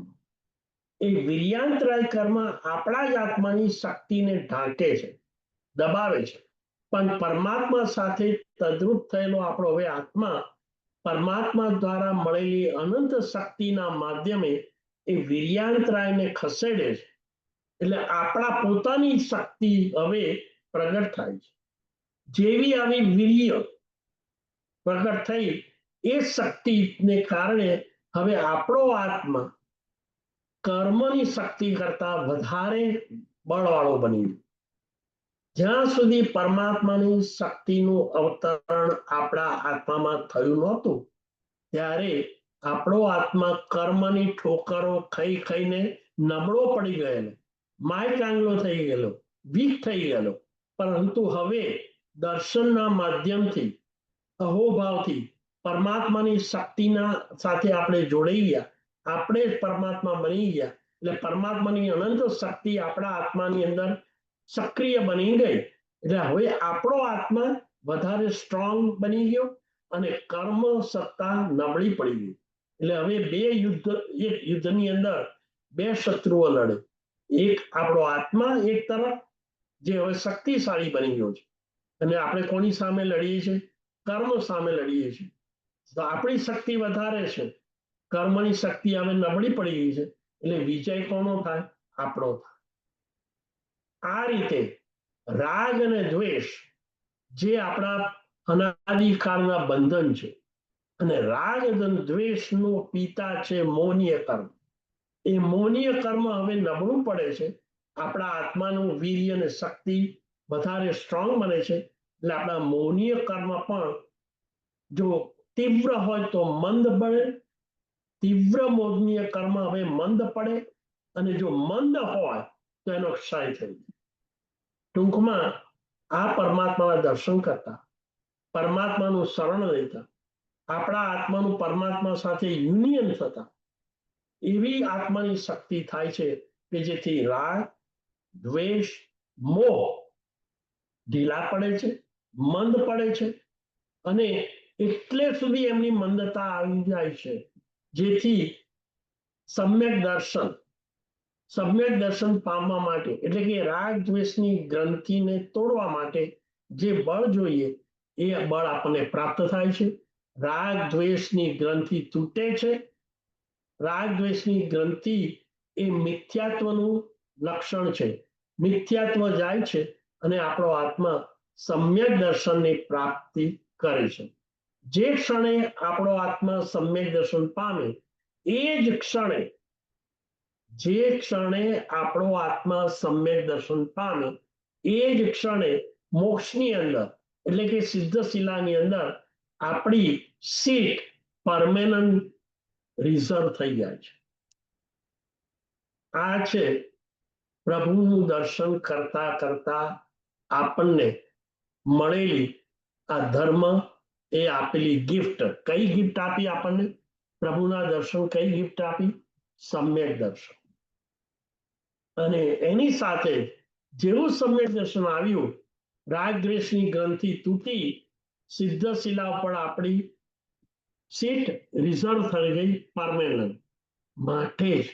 એ વીર્યાંતરાય કર્મ આપણા જ આત્માની શક્તિને ઢાંકે છે, દબાવે છે. પણ પરમાત્મા સાથે તદ્રુપ થયેલો આપણો હવે આત્મા પરમાત્મા દ્વારા મળેલી અનંત શક્તિના માધ્યમે એ વીર્યાંતરાયને ખસેડે છે. એટલે આપણા પોતાની શક્તિ હવે પ્રગટ થાય છે. જેવી આવી વીર્ય પ્રગટ થઈ, એ શક્તિને કારણે હવે આપણો આત્મા કર્મની શક્તિ કરતા વધારે બળવાળો બની. જ્યાં સુધી પરમાત્માની શક્તિનું અવતરણ આપણા આત્મામાં થયું નહોતું, ત્યારે આપણો આત્મા કર્મની ઠોકરો ખાઈ ખાઈને નબળો પડી ગયેલો, માય કાંગલો થઈ ગયેલો, વીક થઈ ગયેલો. પરંતુ હવે દર્શનના માધ્યમથી, અહોભાવથી પરમાત્માની શક્તિના સાથે આપણે જોડાઈ ગયા, આપણે જ પરમાત્મા બની ગયા. એટલે પરમાત્માની અનંત શક્તિ આપણા આત્માની અંદર સક્રિય બની ગઈ. એટલે હવે આપણો આત્મા વધારે સ્ટ્રોંગ બની ગયો અને કર્મ સત્તા નબળી પડી ગઈ. એટલે હવે એક યુદ્ધની અંદર બે શત્રુઓ લડે. એક આપણો આત્મા એક તરફ, જે હવે શક્તિશાળી બની ગયો છે, અને આપણે કોની સામે લડીએ છીએ? કર્મ સામે લડીએ છીએ. તો આપણી શક્તિ વધારે છે, કર્મની શક્તિ હવે નબળી પડી ગઈ છે. એટલે વિજય કોનો થાય? આપણો થાય. આ રીતે રાગ અને દ્વેષ જે આપણા અનાદિકાળના બંધન છે, અને રાગ અને દ્વેષનો પિતા છે મૌનીય કર્મ. એ મૌનીય કર્મ હવે નબળું પડે છે, આપણા આત્માનું વીર્ય અને શક્તિ વધારે સ્ટ્રોંગ બને છે, એટલે આપણા મૌનીય કર્મ પણ જો તીવ્ર હોય તો મંદ પડે, તીવ્ર મૌનીય કર્મ હવે મંદ પડે, અને જો મંદ હોય તો એનો ક્ષય થઈ જાય. ટૂંકમાં આ પરમાત્માના દર્શન કરતા, પરમાત્માનું શરણ લેતા, આપણા આત્માનું પરમાત્મા સાથે યુનિયન થતા એવી આત્માની શક્તિ થાય છે કે જેથી રાગ, દ્વેષ, મોહ ઢીલા પડે છે, મંદ પડે છે, અને એટલે સુધી એમની મંદતા આવી જાય છે જેથી સમ્યક દર્શન પામવા માટે, એટલે કે રાગ દ્વેષની ગ્રંથિને તોડવા માટે જે બળ જોઈએ એ બળ આપણને પ્રાપ્ત થાય છે. રાગ દ્વેષની ગ્રંથિ તૂટે છે. રાગ દ્વેષની ગ્રંથિ એ મિથ્યાત્વનું લક્ષણ છે. મિથ્યાત્વ જાય છે અને આપણો આત્મા સમ્યક દર્શનની પ્રાપ્તિ કરે છે. જે ક્ષણે આપણો આત્મા સમ્યક દર્શન પામે એ જ ક્ષણે આપણો આત્મા સમ્યક દર્શન પામે એ જ ક્ષણે મોક્ષની અંદર, એટલે કે સિદ્ધશિલાની અંદર આપણી સીટ પરમેનન્ટ રિઝર્વ થઈ જાય છે. આ છે પ્રભુનું દર્શન કરતા કરતા આપણને મળેલી આ ધર્મ એ આપેલી ગિફ્ટ. કઈ ગિફ્ટ આપી આપણને? પ્રભુના દર્શન કઈ ગિફ્ટ આપી? સમ્યક દર્શન. અને એની સાથે જેવું સમ્યક દર્શન આવ્યું, રાગ દ્વેષની ગ્રંથિ તૂટી સિદ્ધશિલા ઉપર આપણી સીટ રિઝર્વ થઈ ગઈ પરમેનન્ટ. માટે જ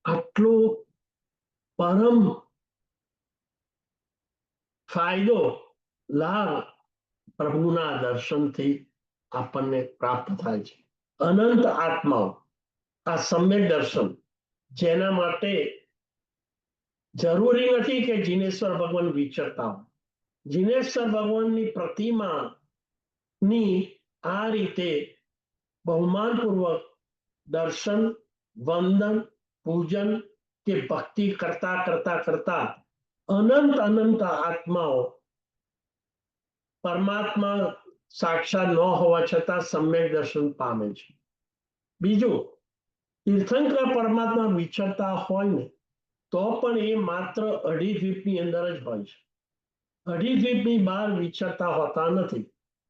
આટલો પરમ ફાયદો લાભ પ્રભુના દર્શનથી આપણને પ્રાપ્ત થાય છે. અનંત આત્માઓ આ સમ્યક દર્શન, જેના માટે જરૂરી નથી કે જીનેશ્વર ભગવાન વિચરતા હોય. જીનેશ્વર ભગવાનની પ્રતિમાની આ રીતે બહુમાનપૂર્વક દર્શન, વંદન, પૂજન કે ભક્તિ કરતા કરતા કરતા અનંત આત્માઓ પરમાત્મા સાક્ષાત ન હોવા છતાં સમ્યક દર્શન પામે છે. બીજું, તીર્થંકર પરમાત્મા વિચરતા હોય ને તો પણ એ માત્ર અઢી દ્વીપની અંદર જ હોય છે. અઢી દ્વીપની બહાર વિચરતા હોતા નથી.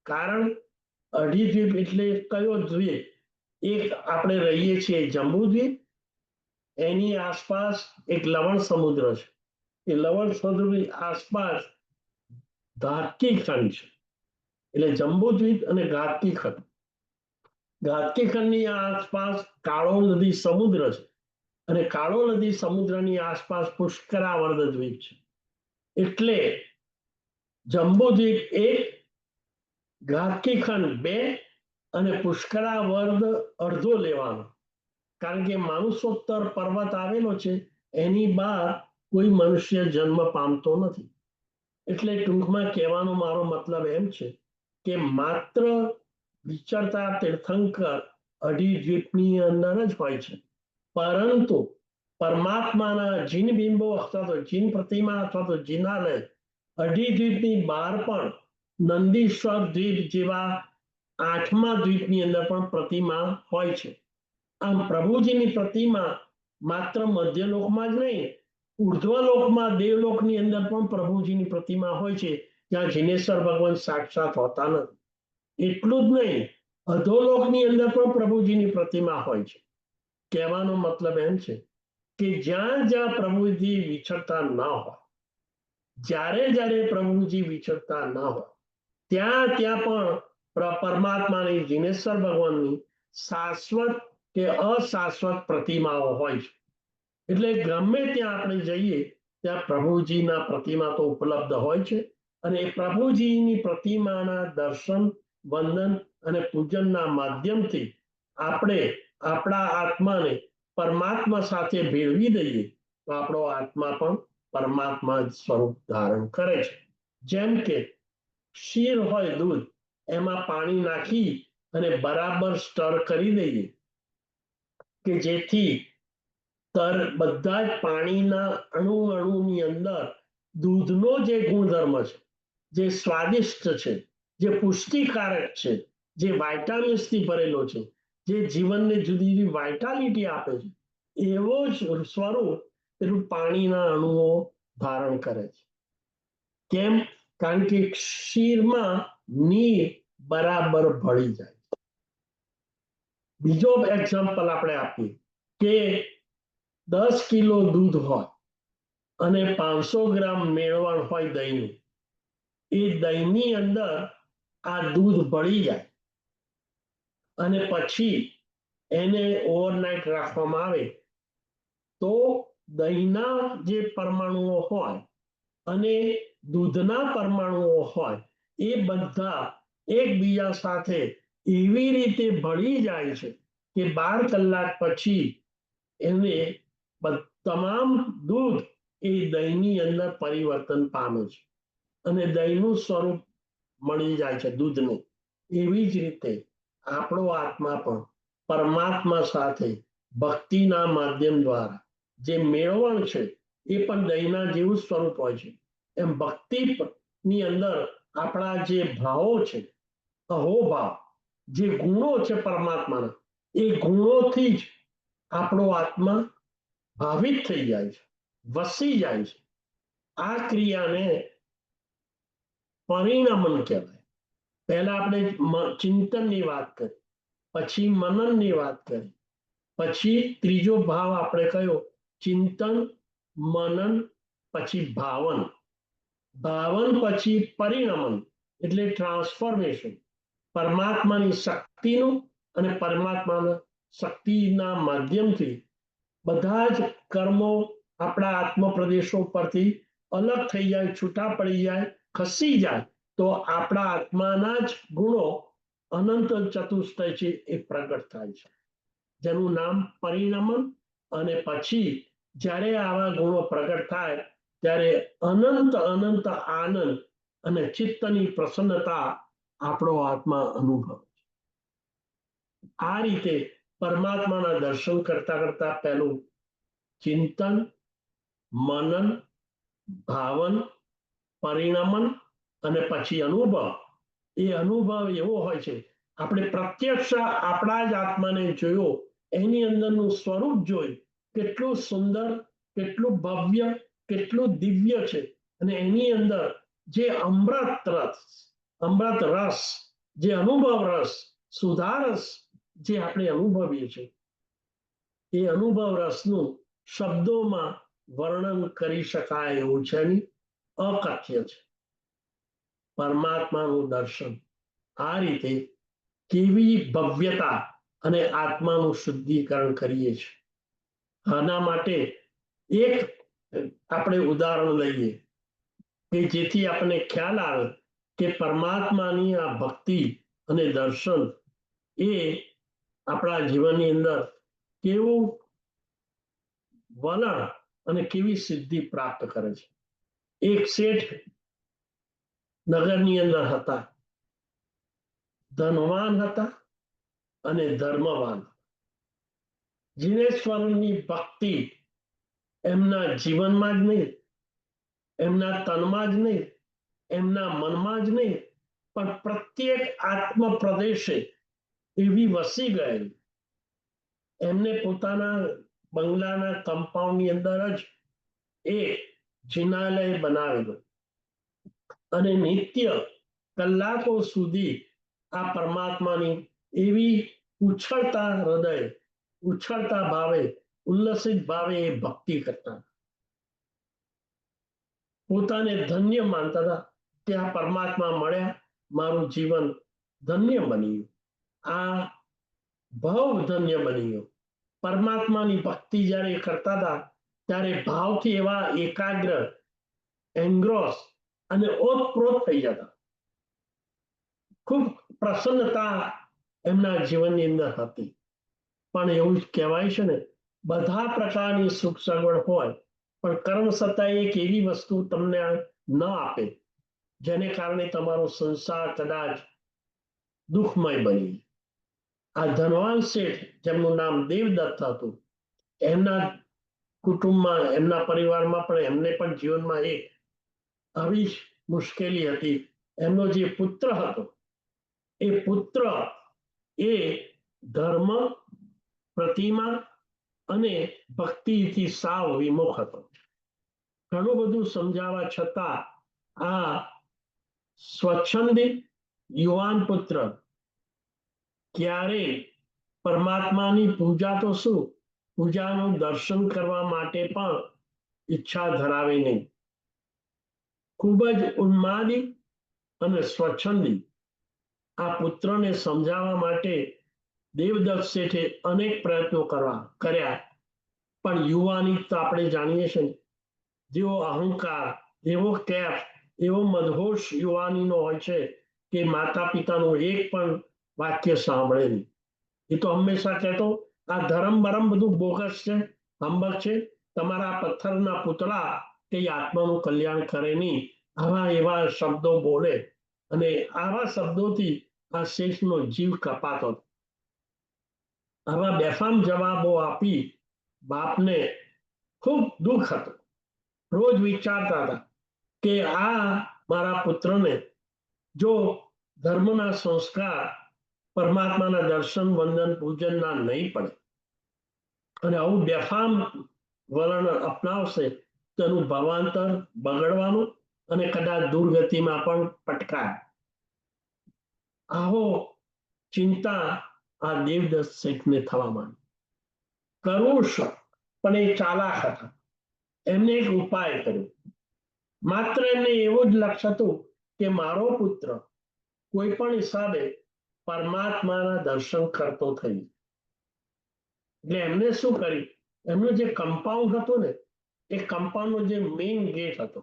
કારણ અઢી દ્વીપ એટલે કયો દ્વીપ? એક આપણે રહીએ છીએ જંબુદ્વીપ, એની આસપાસ એક લવણ સમુદ્ર છે. એ લવણ સમુદ્રની આસપાસ ઘાતકી ખંડ છે, એટલે જંબુદ્વીપ અને ઘાતકી ખંડ. ઘાતકી ખંડની આસપાસ કાળો નદી સમુદ્ર છે, અને કાળો નદી સમુદ્રની આસપાસ પુષ્કરાવર્ત દ્વીપ છે. એટલે જંબુદ્વીપ 1, ઘાતકી ખંડ 2 અને પુષ્કરાવર્ત અડધો લેવાનો. કારણ કે માનુષોત્તર પર્વત આવેલો છે, એની બહાર કોઈ મનુષ્ય જન્મ પામતો નથી. એટલે ટૂંકમાં કહેવાનો મારો મતલબ એમ છે કે માત્ર વિચરતા તીર્થંકર અઢી દ્વીપની અંદર જ હોય છે, પરંતુ પરમાત્માના જીન બિંબો અથવા તો જીન પ્રતિમા અથવા તો જીનાલય અઢી દ્વીપની બહાર પણ નંદીશ્વર દ્વીપ જેવા 8મા દ્વીપની અંદર પણ પ્રતિમા હોય છે. આમ પ્રભુજીની પ્રતિમા માત્ર મધ્યલોકમાં જ નહીં, ઉર્ધ્વલોકમાં દેવલોકની અંદર પણ પ્રભુજીની પ્રતિમા હોય છે, જ્યાં જીનેશ્વર ભગવાન સાક્ષાત હોતા નથી. એટલું જ નહીં, અધોલોકની અંદર પણ પ્રભુજીની પ્રતિમા હોય છે. કહેવાનો મતલબ એમ છે કે જ્યાં જ્યાં પ્રભુજી વિચરતા ના હોય, જ્યારે પ્રભુજી વિચરતા ના હોય, ત્યાં પણ પરમાત્માની જીનેશ્વર ભગવાનની શાશ્વત કે અશાશ્વત પ્રતિમાઓ હોય છે. એટલે ગમે ત્યાં આપણે જઈએ ત્યાં પ્રભુજીના પ્રતિમા તો ઉપલબ્ધ હોય છે, અને એ પ્રભુજીની પ્રતિમાના દર્શન, વંદન અને પૂજનના માધ્યમથી આપણે આપણા આત્માને પરમાત્મા સાથે ભેળવી દઈએ તો આપણો આત્મા પણ પરમાત્મા સ્વરૂપ ધારણ કરે છે. જેમ કે ક્ષીર હોય દૂધ, એમાં પાણી નાખી અને બરાબર સ્ટર કરી દઈએ કે જેથી બધા જ પાણીના અણુની અંદર દૂધનો જે ગુણધર્મ છે, જે સ્વાદિષ્ટ છે, જે પુષ્ટિકારક છે, જે વાઇટામિન્સથી ભરેલો છે, જે જીવનને જુદી જુદી વાઇટાલિટી આપે છે, એવો જ સ્વરૂપ પેલું પાણીના અણુઓ ધારણ કરે છે. કેમ? કારણ કે ક્ષીરમાં નીર બરાબર ભળી જાય. બીજો એક્ઝામ્પલ આપણે આપીએ કે 10 કિલો દૂધ હોય અને 500 ગ્રામ મેળવણ હોય દહીંનું. એ દહીંની અંદર આ દૂધ ભળી જાય અને પછી એને ઓવરનાઇટ રાખવામાં આવે તો દહીંના જે પરમાણુઓ હોય અને દૂધના પરમાણુઓ હોય એ બધા એકબીજા સાથે એવી રીતે ભળી જાય છે કે 12 કલાક પછી એને તમામ દૂધ એ દહીંની અંદર પરિવર્તન પામે છે અને દહીંનું સ્વરૂપ મળી જાય છે દૂધનું. એવી જ રીતે આપણો આત્મા પણ પરમાત્મા સાથે ભક્તિના માધ્યમ દ્વારા જે મેળવણ છે એ પણ દહીંના જેવું સ્વરૂપ હોય છે. એમ ભક્તિની અંદર આપણા જે ભાવો છે, અહોભાવ, જે ગુણો છે પરમાત્માના, એ ગુણોથી જ આપણો આત્મા ભાવિત થઈ જાય છે, વસી જાય છે. આ ક્રિયાને પરિણમન કહેવાય. પહેલા આપણે ચિંતનની વાત કરી, પછી મનનની વાત કરી, પછી ત્રીજો ભાવ આપણે કયો ચિંતન, મનન, પછી ભાવન. ભાવન પછી પરિણમન એટલે ટ્રાન્સફોર્મેશન. પરમાત્માની શક્તિનું અને પરમાત્માના શક્તિના માધ્યમથી બધા જ કર્મો આપણા આત્મપ્રદેશો પરથી અલગ થઈ જાય, છૂટા પડી જાય, ખસી જાય તો આપણા આત્માના જ ગુણો અનંત ચતુષ્ટય છે એ પ્રગટ થાય છે, જેનું નામ પરિણમન. અને પછી જ્યારે આવા ગુણો પ્રગટ થાય ત્યારે અનંત અનંત આનંદ અને ચિત્તની પ્રસન્નતા આપણો આત્મા અનુભવે. આ રીતે પરમાત્માના દર્શન કરતા કરતા પહેલું ચિંતન, મનન, ભાવન, પરિણમન અને પછી અનુભવ. એ અનુભવ એવો હોય છે આપણે પ્રત્યક્ષ આપણા જ આત્માને જોયો, એની અંદરનું સ્વરૂપ જોયું, કેટલું સુંદર, કેટલું ભવ્ય, કેટલું દિવ્ય છે. અને એની અંદર જે અમૃત રસ, જે અનુભવ રસ, સુધારસ જે આપણે અનુભવીએ છીએ, એ અનુભવ રસનું શબ્દોમાં વર્ણન કરી શકાય એવું છે નહીં, અકથ્ય છે. પરમાત્માનું દર્શન આ રીતે કેવી ભવ્યતા અને આત્માનું શુદ્ધિકરણ કરીએ છીએ. આના માટે એક આપણે ઉદાહરણ લઈએ કે જેથી આપણને ખ્યાલ આવે કે પરમાત્માની આ ભક્તિ અને દર્શન એ આપણા જીવનની અંદર કેવું વલણ અને કેવી સિદ્ધિ પ્રાપ્ત કરે છે. એક શેઠ નગરની અંદર હતા, ધનવાન હતા અને ધર્મવાન. જીનેશ્વરની ભક્તિ એમના જીવનમાં જ નહીં, એમના તનમાં જ નહીં, એમના મનમાં જ નહીં, પણ પ્રત્યેક આત્મ પ્રદેશે એવી વસી ગયેલી. એમને પોતાના બંગલાના કમ્પાઉન્ડની અંદર જ એક જિનાલય બનાવેલો અને નિત્ય કલાકો સુધી આ પરમાત્માની એવી ઉછળતા હૃદય, ઉછળતા ભાવે, ઉલ્લસિત ભાવે એ ભક્તિ કરતા, પોતાને ધન્ય માનતા હતા કે આ પરમાત્મા મળ્યા, મારું જીવન ધન્ય બન્યું, આ ભાવ ધન્ય બન્યો. પરમાત્માની ભક્તિ જ્યારે કરતા હતા ત્યારે ભાવથી એવા એકાગ્ર, એંગ્રોસ અને ઓતપ્રોત થઈ જતા. ખૂબ પ્રસન્નતા એમના જીવનની અંદર હતી. પણ એવું જ કહેવાય છે ને બધા પ્રકારની સુખ સગવડ હોય, પણ કર્મ સત્તા એક એવી વસ્તુ તમને ન આપે જેને કારણે તમારો સંસાર કદાચ દુઃખમય બની. આ ધનવાન શેઠ, જેમનું નામ દેવદત્ત હતું, એમના કુટુંબમાં, એમના પરિવારમાં પણ એમને પણ જીવનમાં એક આવી જ મુશ્કેલી હતી. એમનો જે પુત્ર હતો, એ પુત્ર એ ધર્મ, પ્રતિમા અને ભક્તિથી સાવ વિમુખ હતો. ઘણું બધું સમજાવવા છતાં આ સ્વચ્છંદી યુવાન પુત્ર ક્યારે પરમાત્માની પૂજા તો શું, પૂજાનું દર્શન કરવા માટે પણ ઈચ્છા ધરાવે નહીં. ખૂબ જ ઉન્માદી અને સ્વચ્છંદી આ પુત્રને સમજાવવા માટે દેવદત્ત શેઠે અનેક પ્રયત્નો કર્યા, પણ યુવાની તો આપણે જાણીએ છીએ ને, જેવો અહંકાર, એવો કેફ, એવો મદહોશ યુવાનીનો હોય છે કે માતા પિતાનું એક પણ વાક્ય સાંભળે નહીં. એ તો હંમેશા કહેતો, આ ધર્મ બરમ બધું બોગસ છે, હંબક છે, તમારા પથ્થરના પૂતળા કે આત્માનું કલ્યાણ કરે નહીં, આવા એવા શબ્દો બોલે. અને આવા શબ્દોથી આ શેષનો જીવ કપાતો. આવા બેફામ જવાબો આપી બાપને ખૂબ દુઃખ હતું. રોજ વિચારતા હતા કે આ મારા પુત્રને જો ધર્મના સંસ્કાર, પરમાત્માના દર્શન, વંદન, પૂજનના નહીં પડે અને આવું બેફામ વલણ અપનાવશે, તેનું ભાવાંતર બગડવાનું અને કદાચ દુર્ગતિમાં પણ પટકાય. આવો ચિંતા આ દેવદત્ત શેઠને થવા માંડી. કરવું શું? પણ એ ચાલાક હતા. એમને એક ઉપાય કર્યો. માત્ર એમને એવું જ લક્ષ્ય હતું કે મારો પુત્ર કોઈ પણ હિસાબે પરમાત્માના દર્શન કરતો થઈ. એટલે એમને શું કર્યું, એમનું જે કમ્પાઉન્ડ હતું ને, એ કમ્પાઉન્ડનો જે મેઇન ગેટ હતો,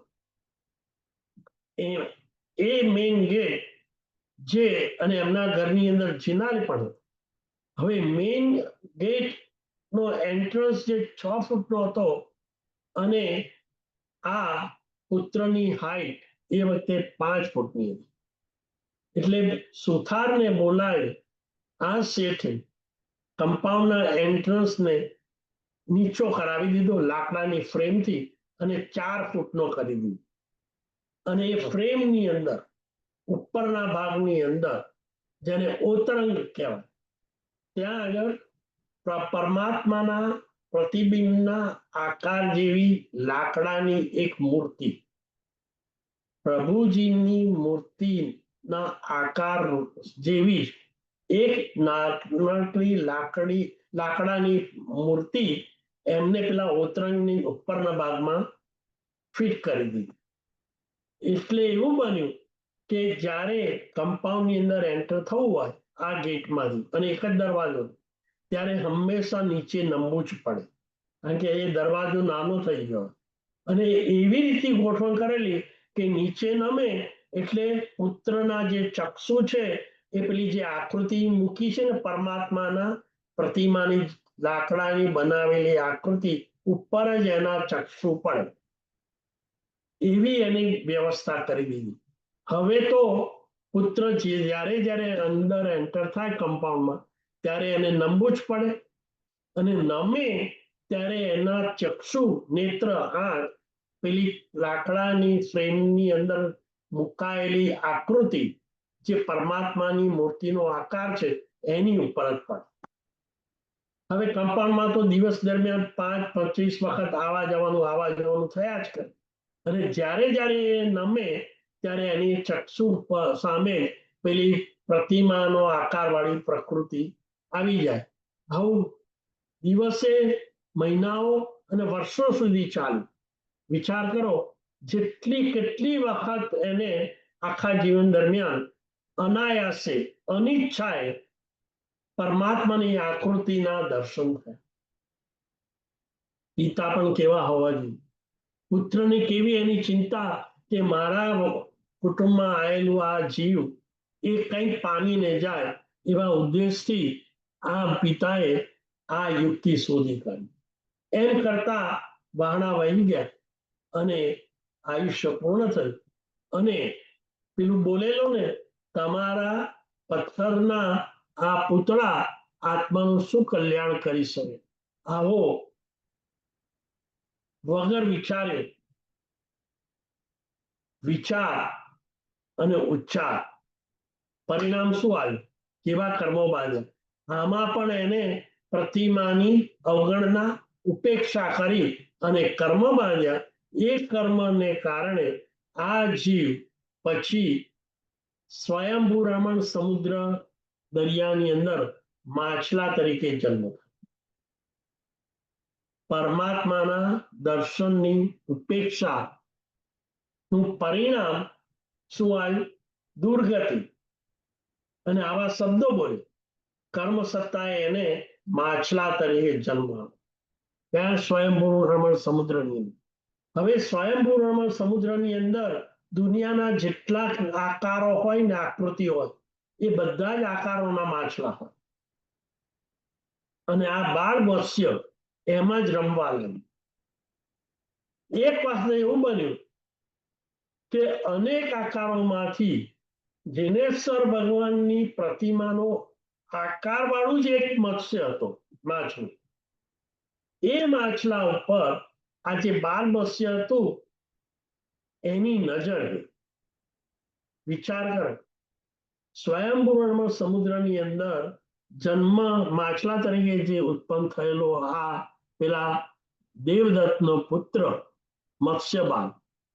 એ મેઇન ગેટ જે, અને એમના ઘરની અંદર જિનાલ પણ હતો. હવે મેઇન ગેટ નો એન્ટ્રન્સ જે 6 ફૂટનો હતો અને આ પુત્રની હાઈટ એ વખતે 5 ફૂટની હતી. એટલે સુથારને બોલાવી આ શેઠે કમ્પાઉન્ડના એન્ટ્રન્સને નીચો કરાવી દીધો લાકડાની ફ્રેમથી અને 4 ફૂટનો કરી દીધો. અને એ ફ્રેમની અંદર ઉપરના ભાગની અંદર, જેને ઓતરંગ કહેવાય, ત્યાં આગળ પરમાત્માના પ્રતિબિંબના આકાર જેવી લાકડાની એક મૂર્તિ, પ્રભુજીની મૂર્તિના આકાર જેવી એક નાનકડી લાકડાની મૂર્તિ એમને પેલા ઓતરંગની ઉપરના ભાગમાં ફિટ કરી દીધી. એટલે એવું બન્યું કે જ્યારે કમ્પાઉન્ડની અંદર એન્ટર થવું હોય આ ગેટમાંથી, અને એક જ દરવાજો, ત્યારે હંમેશા નીચે નમવું જ પડે, કારણ કે એ દરવાજો નાનો થઈ ગયો. અને એવી રીતે ગોઠવણ કરેલી કે નીચે નમે એટલે પુત્રના જે ચક્ષુ છે એ પેલી જે આકૃતિ મૂકી છે ને પરમાત્માના પ્રતિમાની, લાકડાની બનાવેલી આકૃતિ ઉપર જ એના ચક્ષુ પડે, એવી એની વ્યવસ્થા કરી દીધી. હવે તો પુત્ર જ્યારે જ્યારે અંદર એન્ટર થાય કમ્પાઉન્ડમાં, ત્યારે એને નમવું જ પડે. અને નમે ત્યારે એના ચક્ષુ, નેત્ર, આંખ પેલી લાકડાની ફ્રેમની અંદર મુકાયેલી આકૃતિ, જે પરમાત્માની મૂર્તિનો આકાર છે, એની ઉપર જ પડે. હવે કમ્પાઉન્ડમાં તો દિવસ દરમિયાન 5-25 વખત આવા જવાનું થયા જ કરે. અને જ્યારે જ્યારે એ નમે ત્યારે એની ચક્ષુ સામે પેલી પ્રતિમાનો આકાર વાળી પ્રકૃતિ આવી જાય. આવું દિવસે, મહિનાઓ અને વર્ષો સુધી ચાલ્યું. વિચાર કરો, કેટલી વખત એને આખા જીવન દરમિયાન અનાયાસે, અનિચ્છાએ પરમાત્માની આકૃતિના દર્શન થયા. પિતા પણ કેવા હોવા જોઈએ, પુત્રની કેવી એની ચિંતા કે મારા કુટુંબમાં આવેલું આ જીવ એ કંઈક પામીને જાય, એવા ઉદ્દેશથી આ પિતાએ આ યુક્તિ શોધી કાઢી. એમ કરતા વહાણા વહી ગયા અને આયુષ્ય પૂર્ણ થયું. અને પેલું બોલેલો ને, તમારા પથ્થરના આ પૂતળા આત્માનું શું કલ્યાણ કરી શકે. આવો વગર વિચારે વિચાર અને ઉચ્ચાર, પરિણામ શું આવ્યું, કેવા કર્મો બાંધ્યા. આમાં પણ એને પ્રતિમાની અવગણના ઉપેક્ષા કરી અને કર્મ બાંધ્યા. એ કર્મને કારણે આ જીવ પછી સ્વયંભૂ રમણ સમુદ્ર દરિયાની અંદર માછલા તરીકે જન્મ. પરમાત્માના દર્શનની ઉપેક્ષા નું પરિણામ શું આવ્યું, દુર્ગતિ. અને આવા શબ્દો બોલે. કર્મ સત્તાએ એને માછલા તરીકે જન્મ આપ્યો. ત્યાં સ્વયંભૂ રમણ સમુદ્રની અંદર. હવે સ્વયંભૂ રમણ સમુદ્રની અંદર દુનિયાના જેટલા આકારો હોય ને, આકૃતિ હોય, એ બધા જ આકારોના માછલા હોય. અને આ બાળ મત્સ્ય એમાં જ રમવા લાગ્યું. એક વખત એવું બન્યું કે અનેક આકારોમાંથી જિનેશ્વર ભગવાનની પ્રતિમાનો આકાર વાળું જ એક મત્સ્ય હતો, માછલું. એ માછલા ઉપર આ જે બાળ મત્સ્ય હતું એની નજર. વિચાર કરો, સ્વયંભૂ સમુદ્રની અંદર જન્મ માછલા તરીકે જે ઉત્પન્ન થયેલો આ પેલા દેવદત્તનો પુત્ર મત્સ્યબાલ,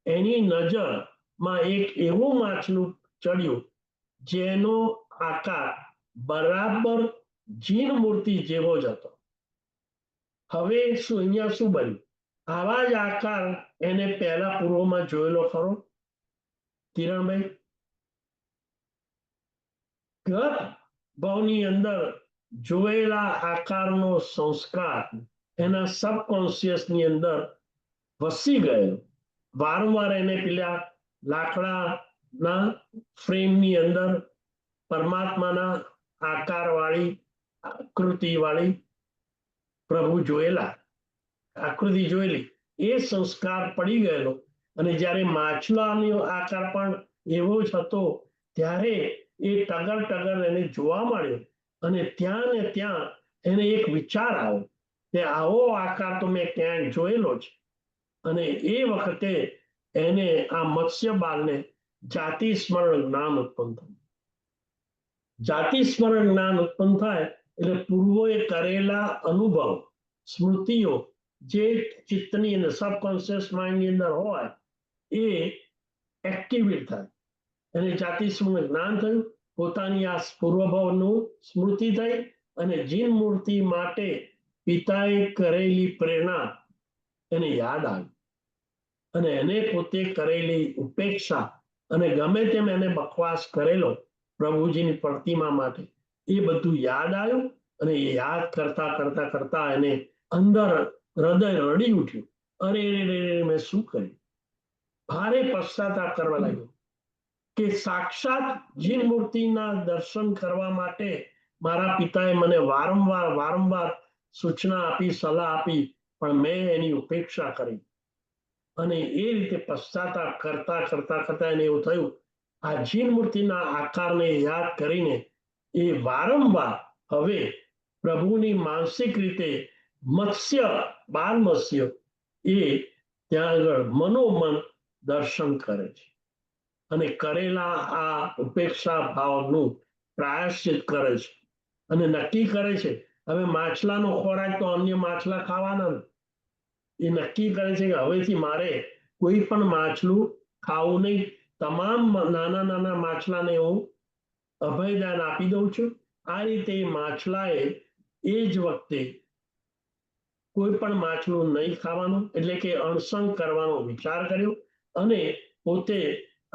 એની નજરમાં એક એવું માછલું ચડ્યું જેનો આકાર બરાબર જીન મૂર્તિ જેવો જ હતો. હવે અહીંયા શું બન્યું, આવા જ આકાર એને પહેલા પૂર્વમાં જોયેલો ખરો કિરણભાઈ? ગત ભાવની અંદર જોયેલા આકારનો સંસ્કાર એના સબકોન્શિયસની અંદર વસી ગયેલો. વારંવાર એને પેલા લાકડાના ફ્રેમની અંદર પરમાત્માના આકાર વાળી, આકૃતિ વાળી પ્રભુ જોયેલા, આકૃતિ જોયેલી, એ સંસ્કાર પડી ગયેલો. અને જ્યારે માછલાનો આકાર પણ એવો જ હતો ત્યારે એ ટગર ટગર એને જોવા મળ્યો. અને ત્યાં ને ત્યાં એને એક વિચાર આવ્યો કે આવો આકાર તો મેં ક્યાંય જોયેલો છે. અને એ વખતે એને આ મત્સ્ય બાલને જાતિ સ્મરણ જ્ઞાન ઉત્પન્ન થયું. જાતિ સ્મરણ જ્ઞાન ઉત્પન્ન થાય એટલે પૂર્વોએ કરેલા અનુભવ, સ્મૃતિઓ જે ચિત્તની અંદર, સબકોન્શિયસ માઇન્ડની અંદર હોય, એ એક્ટિવેટ થાય. એને જાતિ સ્મરણ જ્ઞાન થયું. પોતાની આ પૂર્વભાવનું સ્મૃતિ થઈ અને જીન મૂર્તિ માટે પિતાએ કરેલી પ્રેરણા એને યાદ આવી. અને એને પોતે કરેલી ઉપેક્ષા અને ગમે તેમ એને બકવાસ કરેલો પ્રભુજીની પ્રતિમા માટે, એ બધું યાદ આવ્યું. અને એ યાદ કરતા કરતા કરતા એને અંદર હૃદય રડી ઉઠ્યું. અરે રે, મેં શું કર્યું? ભારે પશ્ચાતાપ કરવા લાગ્યો કે સાક્ષાત જીન મૂર્તિના દર્શન કરવા માટે મારા પિતાએ મને વારંવાર સૂચના આપી, સલાહ આપી, પણ મેં એની ઉપેક્ષા કરી. અને એ રીતે પશ્ચાતાપ કરતા કરતા કરતા એને એવું થયું, આ જીન મૂર્તિના આકારને યાદ કરીને એ વારંવાર હવે પ્રભુની માનસિક રીતે મત્સ્ય, બાલ મત્સ્ય, એ ત્યાં આગળ મનોમન દર્શન કરે છે. અને કરેલા આ ઉપેક્ષા ભાવનું પ્રાયશ્ચિત કરે છે. અને નક્કી કરે છે હવે માછલાનો ખોરાક તો અન્ય માછલા ખાવાના. એ નક્કી કરે છે કે હવેથી મારે કોઈ પણ માછલું ખાવું નહીં. તમામ નાના નાના માછલાને હું અભયદાન આપી દઉં છું. આ રીતે માછલાએ એ જ વખતે કોઈ પણ માછલું નહીં ખાવાનું, એટલે કે અણસંગ કરવાનો વિચાર કર્યો. અને પોતે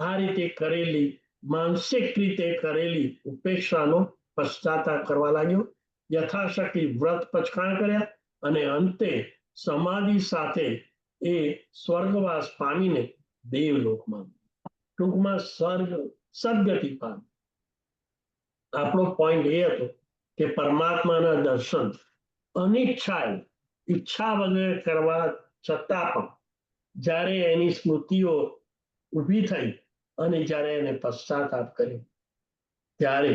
આ રીતે કરેલી, માનસિક રીતે કરેલી ઉપેક્ષાનો પશ્ચાતાપ કરવા લાગ્યો. યથાશક્તિ વ્રત પચકાણ કર્યા અને અંતે સમાધિ સાથે એ સ્વર્ગવાસ પામીને દેવલોકમાં, ટૂંકમાં સદગતિ પામ. આપણો પોઈન્ટ એ હતો કે પરમાત્માના દર્શન અનિચ્છાએ ઈચ્છા વગર કરવા છતાં પણ જ્યારે એની સ્મૃતિઓ ઊભી થઈ અને જ્યારે એને પશ્ચાતાપ કર્યો, ત્યારે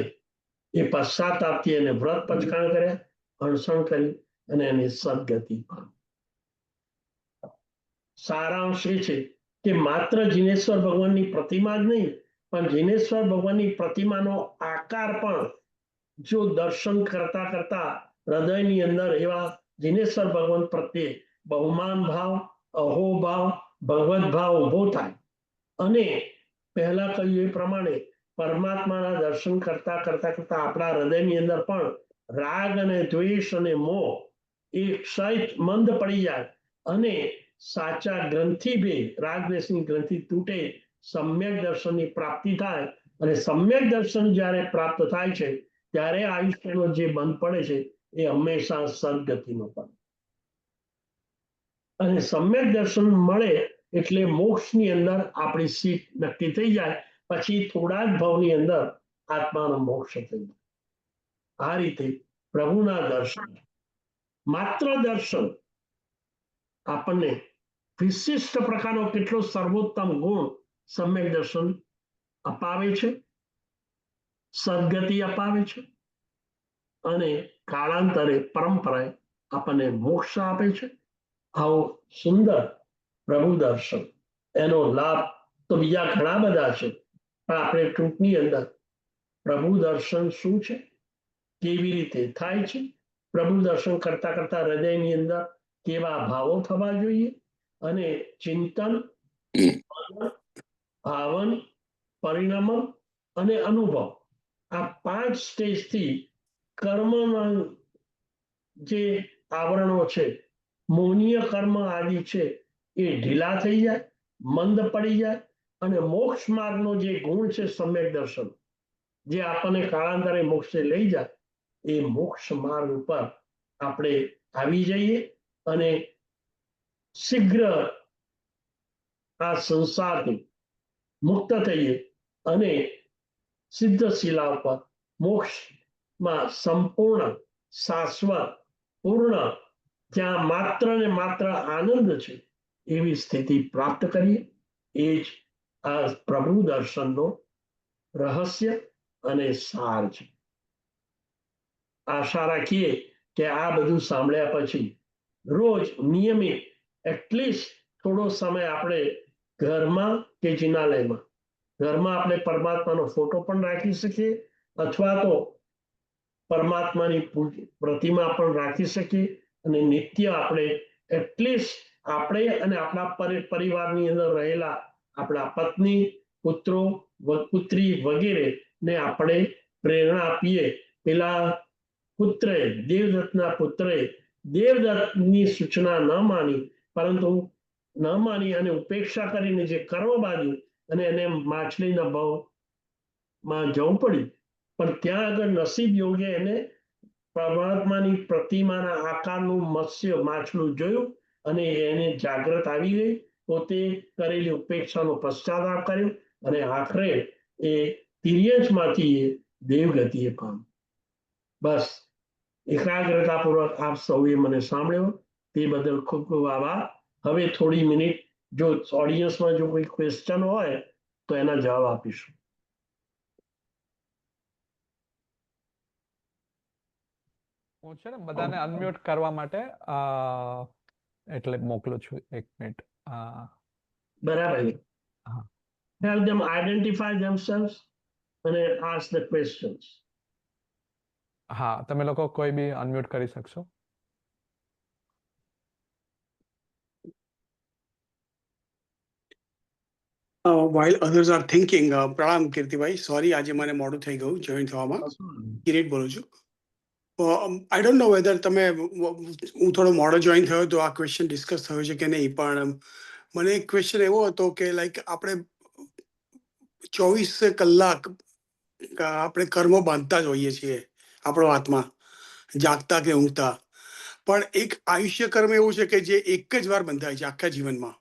એ પશ્ચાતાપથી એને વ્રત પચકાણ કર્યા, અણસણ કરી અને એની સદગતિ પામી. સારાંશ એ છે કે માત્ર જીનેશ્વર ભગવાનની પ્રતિમા જ નહીં, પણ જીનેશ્વર ભગવાનની પ્રતિમાનો આકાર પણ જો દર્શન કરતા કરતા હૃદયની અંદર એવા જીનેશ્વર ભગવાન પ્રત્યે બહુમાન ભાવ, અહોભાવ, ભગવત ભાવ ઉભો થાય અને પહેલા કહ્યું એ પ્રમાણે પરમાત્માના દર્શન કરતા કરતા કરતા આપણા હૃદયની અંદર પણ રાગ અને દ્વેષ અને મોહ એ ક્ષય મંદ પડી જાય અને સાચા ગ્રંથિ ભેદ રાગ દ્વેષની ગ્રંથિ તૂટે, સમ્યક દર્શનની પ્રાપ્તિ થાય અને સમ્યક દર્શન જ્યારે પ્રાપ્ત થાય છે ત્યારે આયુષ્યનો જે બંધ પડે છે એ હંમેશા સદગતિનો પડે. અને સમ્યક દર્શન મળે એટલે મોક્ષની અંદર આપણી સીટ નક્કી થઈ જાય, પછી થોડા જ ભાવની અંદર આત્માનો મોક્ષ થઈ જાય. આ રીતે પ્રભુના દર્શન, માત્ર દર્શન આપણને વિશિષ્ટ પ્રકારનો કેટલો સર્વોત્તમ ગુણ સમ્યક દર્શન અપાવે છે, સદગતિ અપાવે છે અને કાળાંતરે પરંપરાએ આપણને મોક્ષ આપે છે. આવો સુંદર પ્રભુ દર્શન, એનો લાભ તો બીજા ઘણા બધા છે, પણ આપણે ટૂંકની અંદર પ્રભુ દર્શન શું છે, કેવી રીતે થાય છે, પ્રભુ દર્શન કરતા કરતા હૃદયની અંદર કેવા ભાવો થવા જોઈએ અને ચિંતન, ભાવન, પરિણમન અને અનુભવ, આ 5 સ્ટેજથી કર્મના જે આવરણો છે, મોહનીય કર્મ આદિ છે, એ ઢીલા થઈ જાય, મંદ પડી જાય અને મોક્ષ માર્ગનો જે ગુણ છે સમ્યક દર્શન, જે આપણને કાળાંતરે મોક્ષે લઈ જાય, એ મોક્ષ માર્ગ ઉપર આપણે આવી જઈએ અને શીઘ્ર આ સંસારથી મુક્ત થઈએ અને સિદ્ધ શિલા ઉપર મોક્ષમાં સંપૂર્ણ, શાશ્વત, પૂર્ણ, જ્યાં માત્ર ને માત્ર આનંદ છે એવી સ્થિતિ પ્રાપ્ત કરીએ. એ જ આ પ્રભુ દર્શનનો રહસ્ય અને સાર છે. આશા રાખીએ કે આ બધું સાંભળ્યા પછી રોજ નિયમિત એટલીસ્ટ થોડો સમય આપણે ઘરમાં કે જિનાલયમાં, ઘરમાં આપણે પરમાત્માનો ફોટો પણ રાખી શકીએ અથવા તો પરમાત્માની પ્રતિમા પણ રાખી શકીએ અને નિત્ય આપણે એટલીસ્ટ આપણે અને આપણા પરિવારની અંદર રહેલા આપણા પત્ની, પુત્રો, પુત્રી વગેરે ને આપણે પ્રેરણા આપીએ. પેલા પુત્રએ, દેવદત્તના પુત્રએ દેવદત્તની સૂચના ન માની, પરંતુ ન માની અને ઉપેક્ષા કરીને જે કર્મ બાંધ્યું અને એને માછલીના ભાવમાં જવું પડ્યું, પણ ત્યાં આગળ નસીબ યોગે એને પરમાત્માની પ્રતિમાના આકારનું મત્સ્ય માછલું જોયું અને એને જાગ્રત આવી ગઈ, પોતે કરેલી ઉપેક્ષાનો પશ્ચાતાપ કર્યો અને આખરે એ તિર્યંશમાંથી એ દેવગતિએ પામ્યો. બસ એકાગ્રતાપૂર્વક આપ સૌએ મને સાંભળ્યો તે બદલ ખૂબ ખૂબ આભાર. હવે થોડી મિનિટ જો ઓડિયન્સમાં જો કોઈ ક્વેશ્ચન હોય તો એના જવાબ આપીશું. હું છે ને બધાને અનમ્યુટ કરવા માટે એટલે મોકલું છું, 1 મિનિટ. બરાબર. Help them identify themselves and ask the questions. હા, તમે લોકો કોઈ બી અનમ્યુટ કરી શકશો. While others are thinking, પ્રણામ કીર્તિભાઈ, સોરી આજે મને મોડું થઈ ગયું જોઈન થવામાં. કિરીટ બોલું છું. આઈ ડોન્ટ નો વેધર તમે, હું થોડો મોડો જોઈન થયો તો આ ક્વેશ્ચન ડિસ્કસ થયો છે કે નહીં, પણ મને એક ક્વેશ્ચન એવો હતો કે લાઈક આપણે 24 કલાક આપણે કર્મો બાંધતા જ હોઈએ છીએ, આપણો આત્મા જાગતા કે ઊંઘતા, પણ એક આયુષ્ય કર્મ એવું છે કે જે એક જ વાર બંધાય છે આખા જીવનમાં.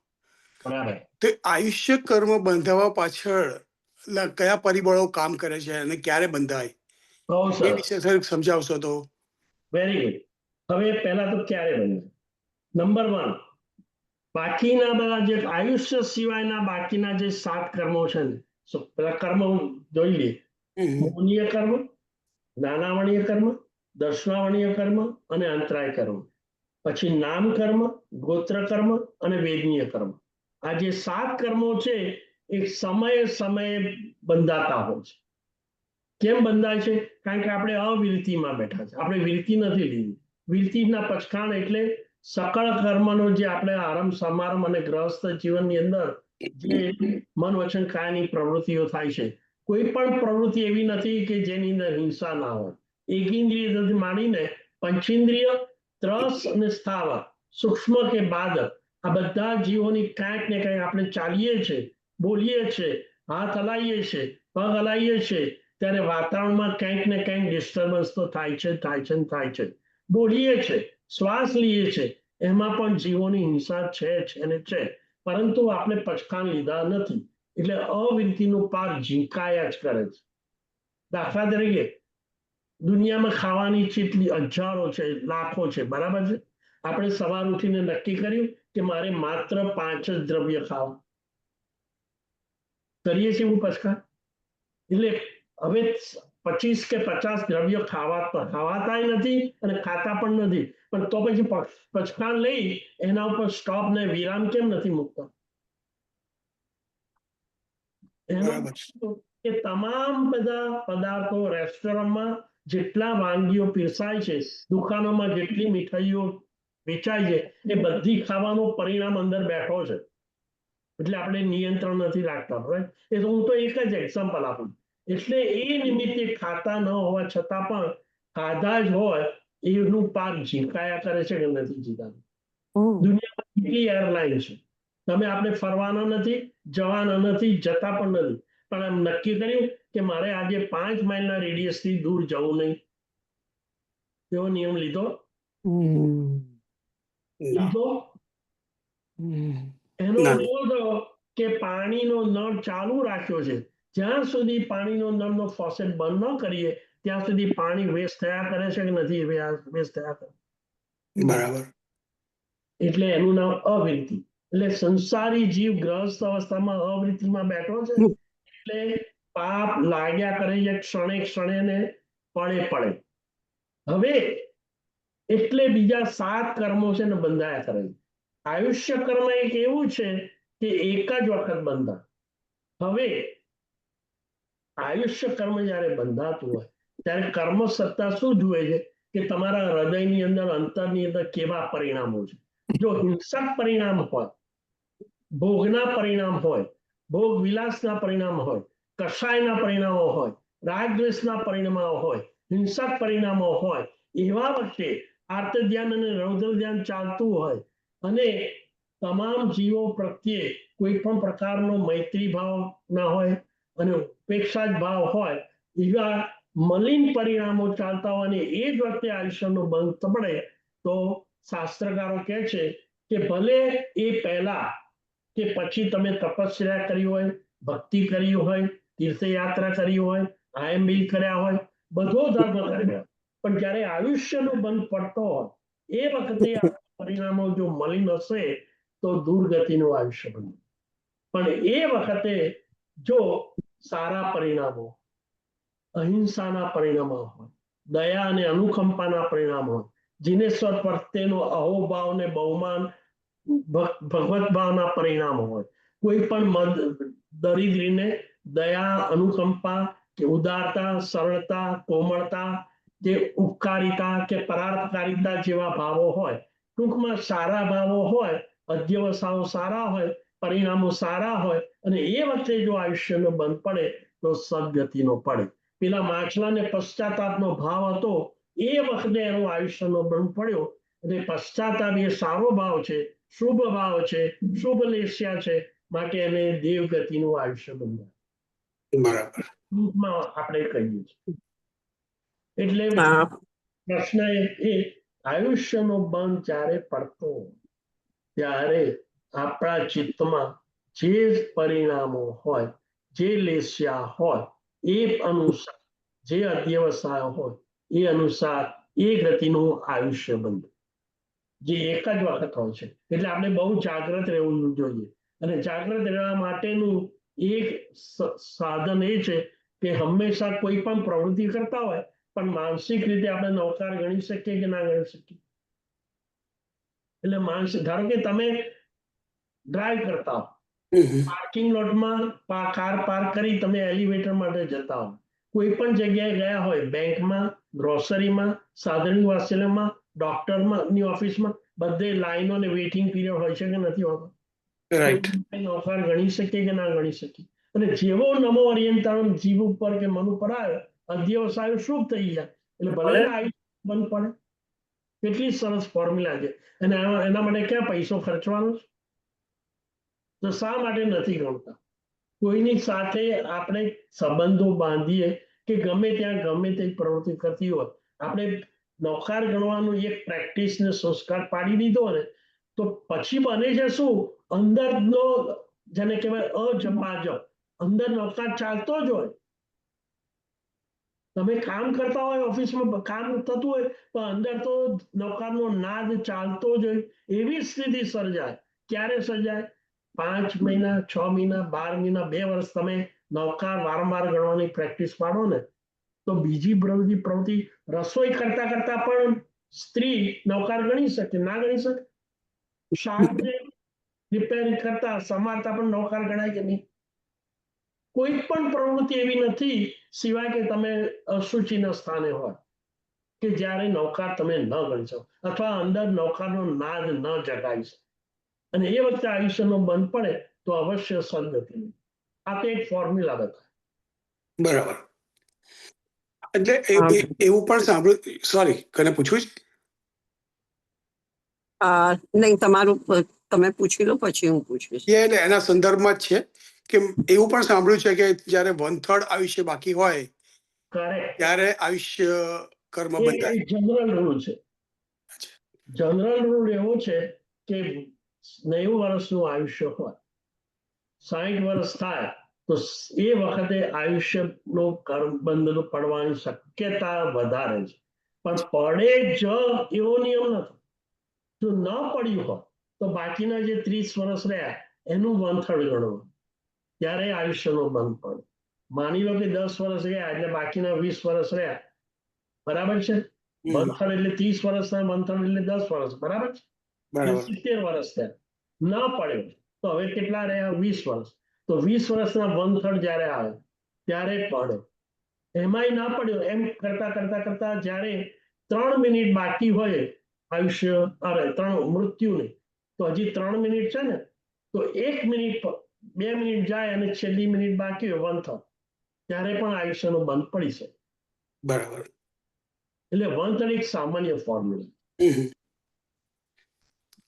તો આયુષ્ય કર્મ બંધાવવા પાછળ કયા પરિબળો કામ કરે છે અને ક્યારે બંધાય એ વિશે સર સમજાવશો તો. Very good. હવે પહેલા તો ક્યારે બંધાય? નંબર 1, બાકીના બધા જે આયુષ્ય સિવાયના બાકીના જે 7 કર્મો છે ને, પેલા કર્મ જોઈ લઈએ. મોહનીય કર્મ, જ્ઞાનાવણીય કર્મ, દર્શનાવણીય કર્મ અને અંતરાય કર્મ. પછી નામ કર્મ, ગોત્ર કર્મ અને વેદનીય કર્મ. આ જે 7 કર્મો છે એ સમયે સમયે બંધાતા હોય છે. કેમ બંધાય છે? કારણ કે આપણે અવિરતિમાં બેઠા છે, આપણે વિરતિ નથી લીધી. વિરતિના પચખાણ એટલે સકળ કર્મનો જે આપણે આરંભ સમારંભ અને ગ્રહસ્થ જીવનની અંદર જે મન વચન કાયની પ્રવૃત્તિઓ થાય છે, કોઈ પણ પ્રવૃત્તિ એવી નથી કે જેની અંદર હિંસા ના હોય. એકેન્દ્રિયથી માંડીને પંચેન્દ્રિય, ત્રસ અને સ્થાવર, સૂક્ષ્મ કે બાદક, આ બધા જીવોની કાંઈક ને કાંઈક આપણે ચાલીએ છીએ, બોલીએ છીએ, હાથ હલાવીએ છીએ, પગ હલાવીએ છીએ, ત્યારે વાતાવરણમાં કંઈક ને કંઈક ડિસ્ટર્બન્સ તો થાય છે, થાય છે, થાય છે. બોલીએ છીએ, શ્વાસ લઈએ છીએ, એમાં પણ જીવોની હિંસા છે ને છે, પરંતુ આપણે પચખાણ લીધા નથી. એટલે અવિરતિનું પાક ઝીંકાયા જ કરે છે. દાખલા તરીકે દુનિયામાં ખાવાની ચીટલી હજારો છે, લાખો છે, બરાબર છે. આપણે સવાર ઉઠીને નક્કી કર્યું કે મારે માત્ર 5 જ દ્રવ્ય ખાવા, કરીએ છીએ એવું પચખાણ. એટલે હવે 25 કે 50 દ્રવ્યો ખાવાતા નથી અને ખાતા પણ નથી, પણ તો પછી પચખાણ લઈ એના ઉપર સ્ટોપ ને વિરામ કેમ નથી મૂકતા? એનો કે તમામ બધા પદાર્થો રેસ્ટોરન્ટમાં જેટલા વાનગીઓ પીરસાય છે, દુકાનોમાં જેટલી મીઠાઈઓ વેચાય છે, એ બધી ખાવાનું પરિણામ અંદર બેઠો છે. એટલે આપણે નિયંત્રણ નથી રાખતા. એ તો હું તો એક જ એક્ઝામ્પલ આપું. એટલે એ નિમિત્તે ખાતા ન હોવા છતાં પણ ખાધા જ હોય એનું પાક ઝીંકાયા કરે છે કે નથી જીતાતું. દુનિયામાં કેટલી એરલાઇન છે, તમે આપણે ફરવાના નથી, જવાના નથી, જતા પણ નથી, પણ એમ નક્કી કર્યું કે મારે આજે 5 માઇલના રેડિયસથી દૂર જવું નહીં. એવો નિયમ લીધો. એનો વિરોધ કે પાણીનો નળ ચાલુ રાખ્યો છે, જ્યાં સુધી પાણીનો નળનો ફોસેટ બંધ ન કરીએ ત્યાં સુધી પાણી વેસ્ટ થયા કરે છે કે નથી વેસ્ટ થયા કરે? બરાબર. એટલે એનું નામ અવિરતિ. એટલે સંસારી જીવ ગ્રહસ્થ અવસ્થામાં અવિરતિમાં બેઠો છે, એટલે પાપ લાગ્યા કરે છે ક્ષણે ક્ષણે ને પળે પળે. હવે એટલે બીજા 7 કર્મો છે ને બંધાયા કરે છે. આયુષ્ય કર્મ એક એવું છે કે એક જ વખત બંધા. હવે આયુષ્ય કર્મ જ્યારે બંધાતું હોય ત્યારે કર્મ સત્તા શું જુએ છે કે તમારા હૃદયની અંદર, અંતરની અંદર કેવા પરિણામો છે. જો હિંસક પરિણામ હોય, ભોગના પરિણામ હોય, ભોગ વિલાસના પરિણામ હોય, કષાયના પરિણામો હોય, રાગદ્વેષના પરિણામો હોય, હિંસક પરિણામો હોય, એવા વખતે આર્ત ધ્યાન અને રૌદ્ર ધ્યાન ચાલતું હોય અને તમામ જીવો પ્રત્યે કોઈ પણ પ્રકારનો મૈત્રી ભાવ ના હોય અને ઉપેક્ષા જ ભાવ હોય, એવા મલિન પરિણામો ચાલતા હોય અને એ જ વખતે આયુષ્યનો બંધ પડે તો શાસ્ત્રકારો કહે છે કે ભલે એ પહેલા કે પછી તમે તપસ્યા કરી હોય, ભક્તિ કરી હોય, તીર્થયાત્રા કરી હોય, આયંબિલ કર્યા હોય, બધો ધર્મ કર્યો, પણ જ્યારે આયુષ્યનો બંધ પડતો હોય એ વખતે પરિણામો જો મલિન હશે તો દુર્ગતિનું આયુષ્ય બને. પણ એ વખતે જો સારા પરિણામો, અહિંસાના પરિણામો હોય, દયા અને અનુકંપાના પરિણામો હોય, જીનેશ્વર પ્રત્યેનો અહોભાવ ને બહુમાન, ભગવત ભાવના પરિણામો હોય, કોઈ પણ દરિદ્રીને દયા, અનુકંપા કે ઉદારતા, સરળતા, કોમળતા કે ઉપકારિતા કે પરાર્થકારિતા જેવા ભાવો હોય, ટૂંકમાં સારા ભાવો હોય, અધ્યવસાયો સારા હોય, પરિણામો સારા હોય અને એ વખતે જો આયુષ્યનો બંધ પડે તો સદગતિનો પડે. પેલા માછલાને પશ્ચાતાપનો ભાવ હતો, એ વખતે એનો આયુષ્યનો બંધ પડ્યો અને પશ્ચાતાપ એ સારો ભાવ છે, શુભ ભાવ છે, શુભ લેસ્યા છે, માટે એને દેવગતિનું આયુષ્ય બંધાય. બરાબર. ટૂંકમાં આપણે કહીએ છીએ. એટલે પ્રશ્ન એ આયુષ્યનો બંધ જ્યારે પડતો ત્યારે આપણા ચિત્તમાં જે પરિણામો હોય, જે લેસ્યા હોય, એ અનુસાર જે અધ્યવસાય હોય એ અનુસાર એ ગતિનું આયુષ્ય બંધ. જે એક જ વખત હોય છે. એટલે આપણે બહુ જાગ્રત રહેવું જોઈએ. અને જાગ્રત રહેવા માટેનું એક સાધન એ છે કે હંમેશા કોઈ પણ પ્રવૃત્તિ કરતા હોય પણ માનસિક રીતે આપણે નવકાર ગણી શકીએ કે ના ગણી શકીએ. એટલે માનસિક, ધારો કે તમે ડ્રાઈવ કરતા હો, પાર્કિંગ લોટમાં કાર પાર્ક કરી તમે એલિવેટર માટે જતા હો, કોઈ પણ જગ્યાએ ગયા હોય, બેંકમાં, ગ્રોસરીમાં, સાધન વાસણમાં, ડોક્ટરની ઓફિસમાં, બધે લાઈનો અને વેઇટિંગ પીરિયડ હોય છે કે નથી હોતો? રાઈટ. નોકાર ગણી શકીએ કે ના ગણી શકીએ? અને જેવો નમો અરિયંતાણમ જીવ ઉપર કે મન ઉપર આવ્યો, અધ્યવસાય શુભ થઈ જાય. એટલે ભલે ને આયુષ્ય બંધ પડે. કેટલી સરસ ફોર્મ્યુલા છે. અને એના માટે ક્યાં પૈસો ખર્ચવાનો છે? તો શા માટે નથી ગણતા? કોઈની સાથે આપણે સંબંધો બાંધીએ કે ગમે ત્યાં ગમે તે પ્રવૃત્તિ કરતી હોય, આપણે નોકાર ગણવાનું એક પ્રેક્ટિસ ને સંસ્કાર પાડી દીધો ને, તો પછી બને છે શું? અંદરનો, જેને કહેવાય અજપાજપ, અંદર નોકાર ચાલતો જ હોય. તમે કામ કરતા હોય, ઓફિસમાં કામ થતું હોય, પણ અંદર તો નોકારનો નાદ ચાલતો જ હોય. એવી સ્થિતિ સર્જાય. ક્યારે સર્જાય? 5 મહિના, 6 મહિના, 12 મહિના, 2 વર્ષ તમે નોકાર વારંવાર ગણવાની પ્રેક્ટિસ પાડો ને, તો બીજી પ્રવૃત્તિ રસોઈ કરતા કરતા પણ સ્ત્રી નોકાર ગણી શકે? ના ગણી શકે? શાકને રિપેરિંગ કરતા સમારતા પણ નોકાર ગણાય કે નહીં? કોઈ પણ પ્રવૃત્તિ એવી નથી સિવાય કે તમે અશુચિના સ્થાને હોય કે જ્યારે નૌકાર તમે ન ગણી શકો અથવા અંદર નૌકારનો નાદ ન જગાવી શકો. અને એ વખતે આયુષ્યનો બંધ પડે તો અવશ્ય સદગતિ. આ તો એક ફોર્મ્યુલા બતાવે. બરાબર. એટલે એવું પણ સાંભળ્યું, સોરી, કને પૂછવું છે? નહીં, તમારું તમે પૂછી લો, પછી હું પૂછીશ. એટલે એના સંદર્ભમાં જ છે કે એવું પણ સાંભળ્યું છે કે જ્યારે 1/3 આયુષ્ય બાકી હોય ત્યારે આયુષ્ય કર્મ બંધાય. જનરલ રૂલ છે. જનરલ રૂલ એવો છે કે 90 વર્ષનું આયુષ્ય હોય, 60 વર્ષ થાય તો એ વખતે આયુષ્યનો કર્મ બંધ પડવાની શક્યતા વધારે છે. પણ પડે જ એવો નિયમ નથી. જો ન પડ્યું હોય તો બાકીના જે 30 વર્ષ રહ્યા એનું 1/3 ગણવું, ત્યારે આયુષ્યનો બંધ પડે. માની લો કે 10 વર્ષ ગયા એટલે બાકીના 20 વર્ષ રહ્યા, બરાબર છે? 1/3 એટલે 30 વર્ષના 1/3 એટલે 10 વર્ષ, બરાબર છે? 70 વર્ષ થયા, ન પડ્યો તો હવે કેટલા રહ્યા? 20 વર્ષ. તો 20 વર્ષના 1/3 જ્યારે આવે ત્યારે પડે. એમાંય ના પડ્યો, એમ કરતા કરતા કરતા જ્યારે 3 મિનિટ બાકી હોય આયુષ્ય, અરે 3 મૃત્યુને, તો હજી 3 મિનિટ છે ને, તો 1 મિનિટ, 2 મિનિટ જાય અને છેલ્લી મિનિટ બાકી હોય 1/3, ત્યારે પણ આયુષ્યનો બંધ પડી શકે. બરાબર. એટલે 1/3 એક સામાન્ય ફોર્મ્યુલા.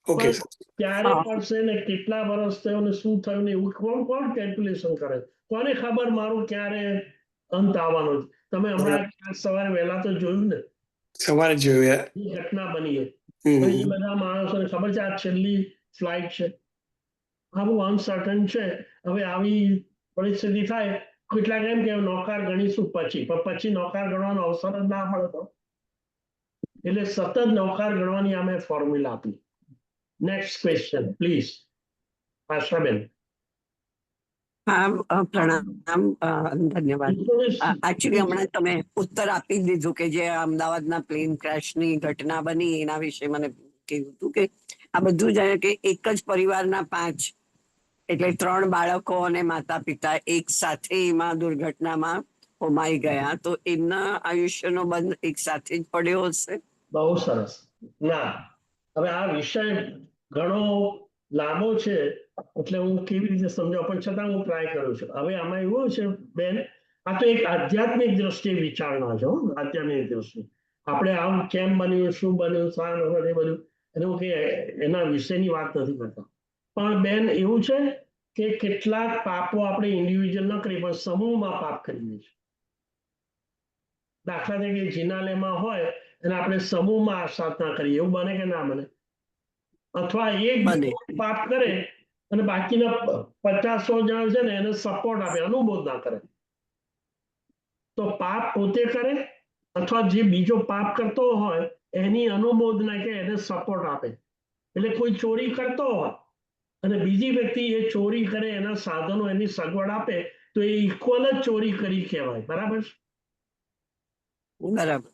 ઓકે. ક્યારે પડશે ને કેટલા વર્ષ થયો ને શું થયું ને એવું કોણ કેલ્ક્યુલેશન કરે? કોને ખબર મારું ક્યારે અંત આવવાનો છે? તમે હમણાં સવારે વહેલા તો જોયું ને, સવારે જોયું ઘટના બની. એ બધા માણસોને ખબર છે આ છેલ્લી ફ્લાઇટ છે. આ બહુ અનસર્ટન છે. હવે આવી પરિસ્થિતિ થાય, કેટલાક એમ કે નોકાર ગણીશું પછી, પણ પછી નોકાર ગણવાનો અવસર જ ના મળે તો. એટલે સતત નોકાર ગણવાની અમે ફોર્મ્યુલા આપી. Next question please, Ashaben. હા, પ્રણામ, ધન્યવાદ. એકચ્યુઅલી હમણાં તમે ઉત્તર આપી દીધું કે જે અમદાવાદના પ્લેન ક્રેશની ઘટના બની એના વિશે મને કીધું હતું કે આ બધું જ કે એક જ પરિવારના 5, એટલે 3 બાળકો અને માતા પિતા એક સાથે એમાં દુર્ઘટનામાં હોમાઈ ગયા, તો એમના આયુષ્યનો બંધ એક સાથે જ પડ્યો હશે? બહુ સરસ. ના, હવે આ વિષય ઘણો લાંબો છે એટલે હું કેવી રીતે સમજાવું, પણ છતાં હું ટ્રાય કરું છું. હવે આમાં એવું છે બેન, આ તો એક આધ્યાત્મિક દ્રષ્ટિએ વિચારણા છે. આધ્યાત્મિક દ્રષ્ટિએ આપણે આમ કેમ બન્યું, શું બન્યું, શા વગર એ બધું એનું કે એના વિશેની વાત નથી કરતા. પણ બેન એવું છે કે કેટલાક પાપો આપણે ઇન્ડિવિજ્યુઅલ ન કરીએ પણ સમૂહમાં પાપ કરીએ છીએ. દાખલા તરીકે જિનાલયમાં હોય અને આપણે સમૂહમાં સાધના કરીએ, એવું બને કે ના બને? અથવા એક પાપ કરે અને બાકીના 50-100 જણ છે ને એને સપોર્ટ આપે, અનુમોદ ના કરે. તો પાપ પોતે કરે અથવા જે બીજો પાપ કરતો હોય એની અનુમોદના કે એને સપોર્ટ આપે, એટલે કોઈ ચોરી કરતો હોય અને બીજી વ્યક્તિ એ ચોરી કરે, એના સાધનો, એની સગવડ આપે, તો એ ઇક્વલ જ ચોરી કરી કહેવાય. બરાબર છે? બરાબર.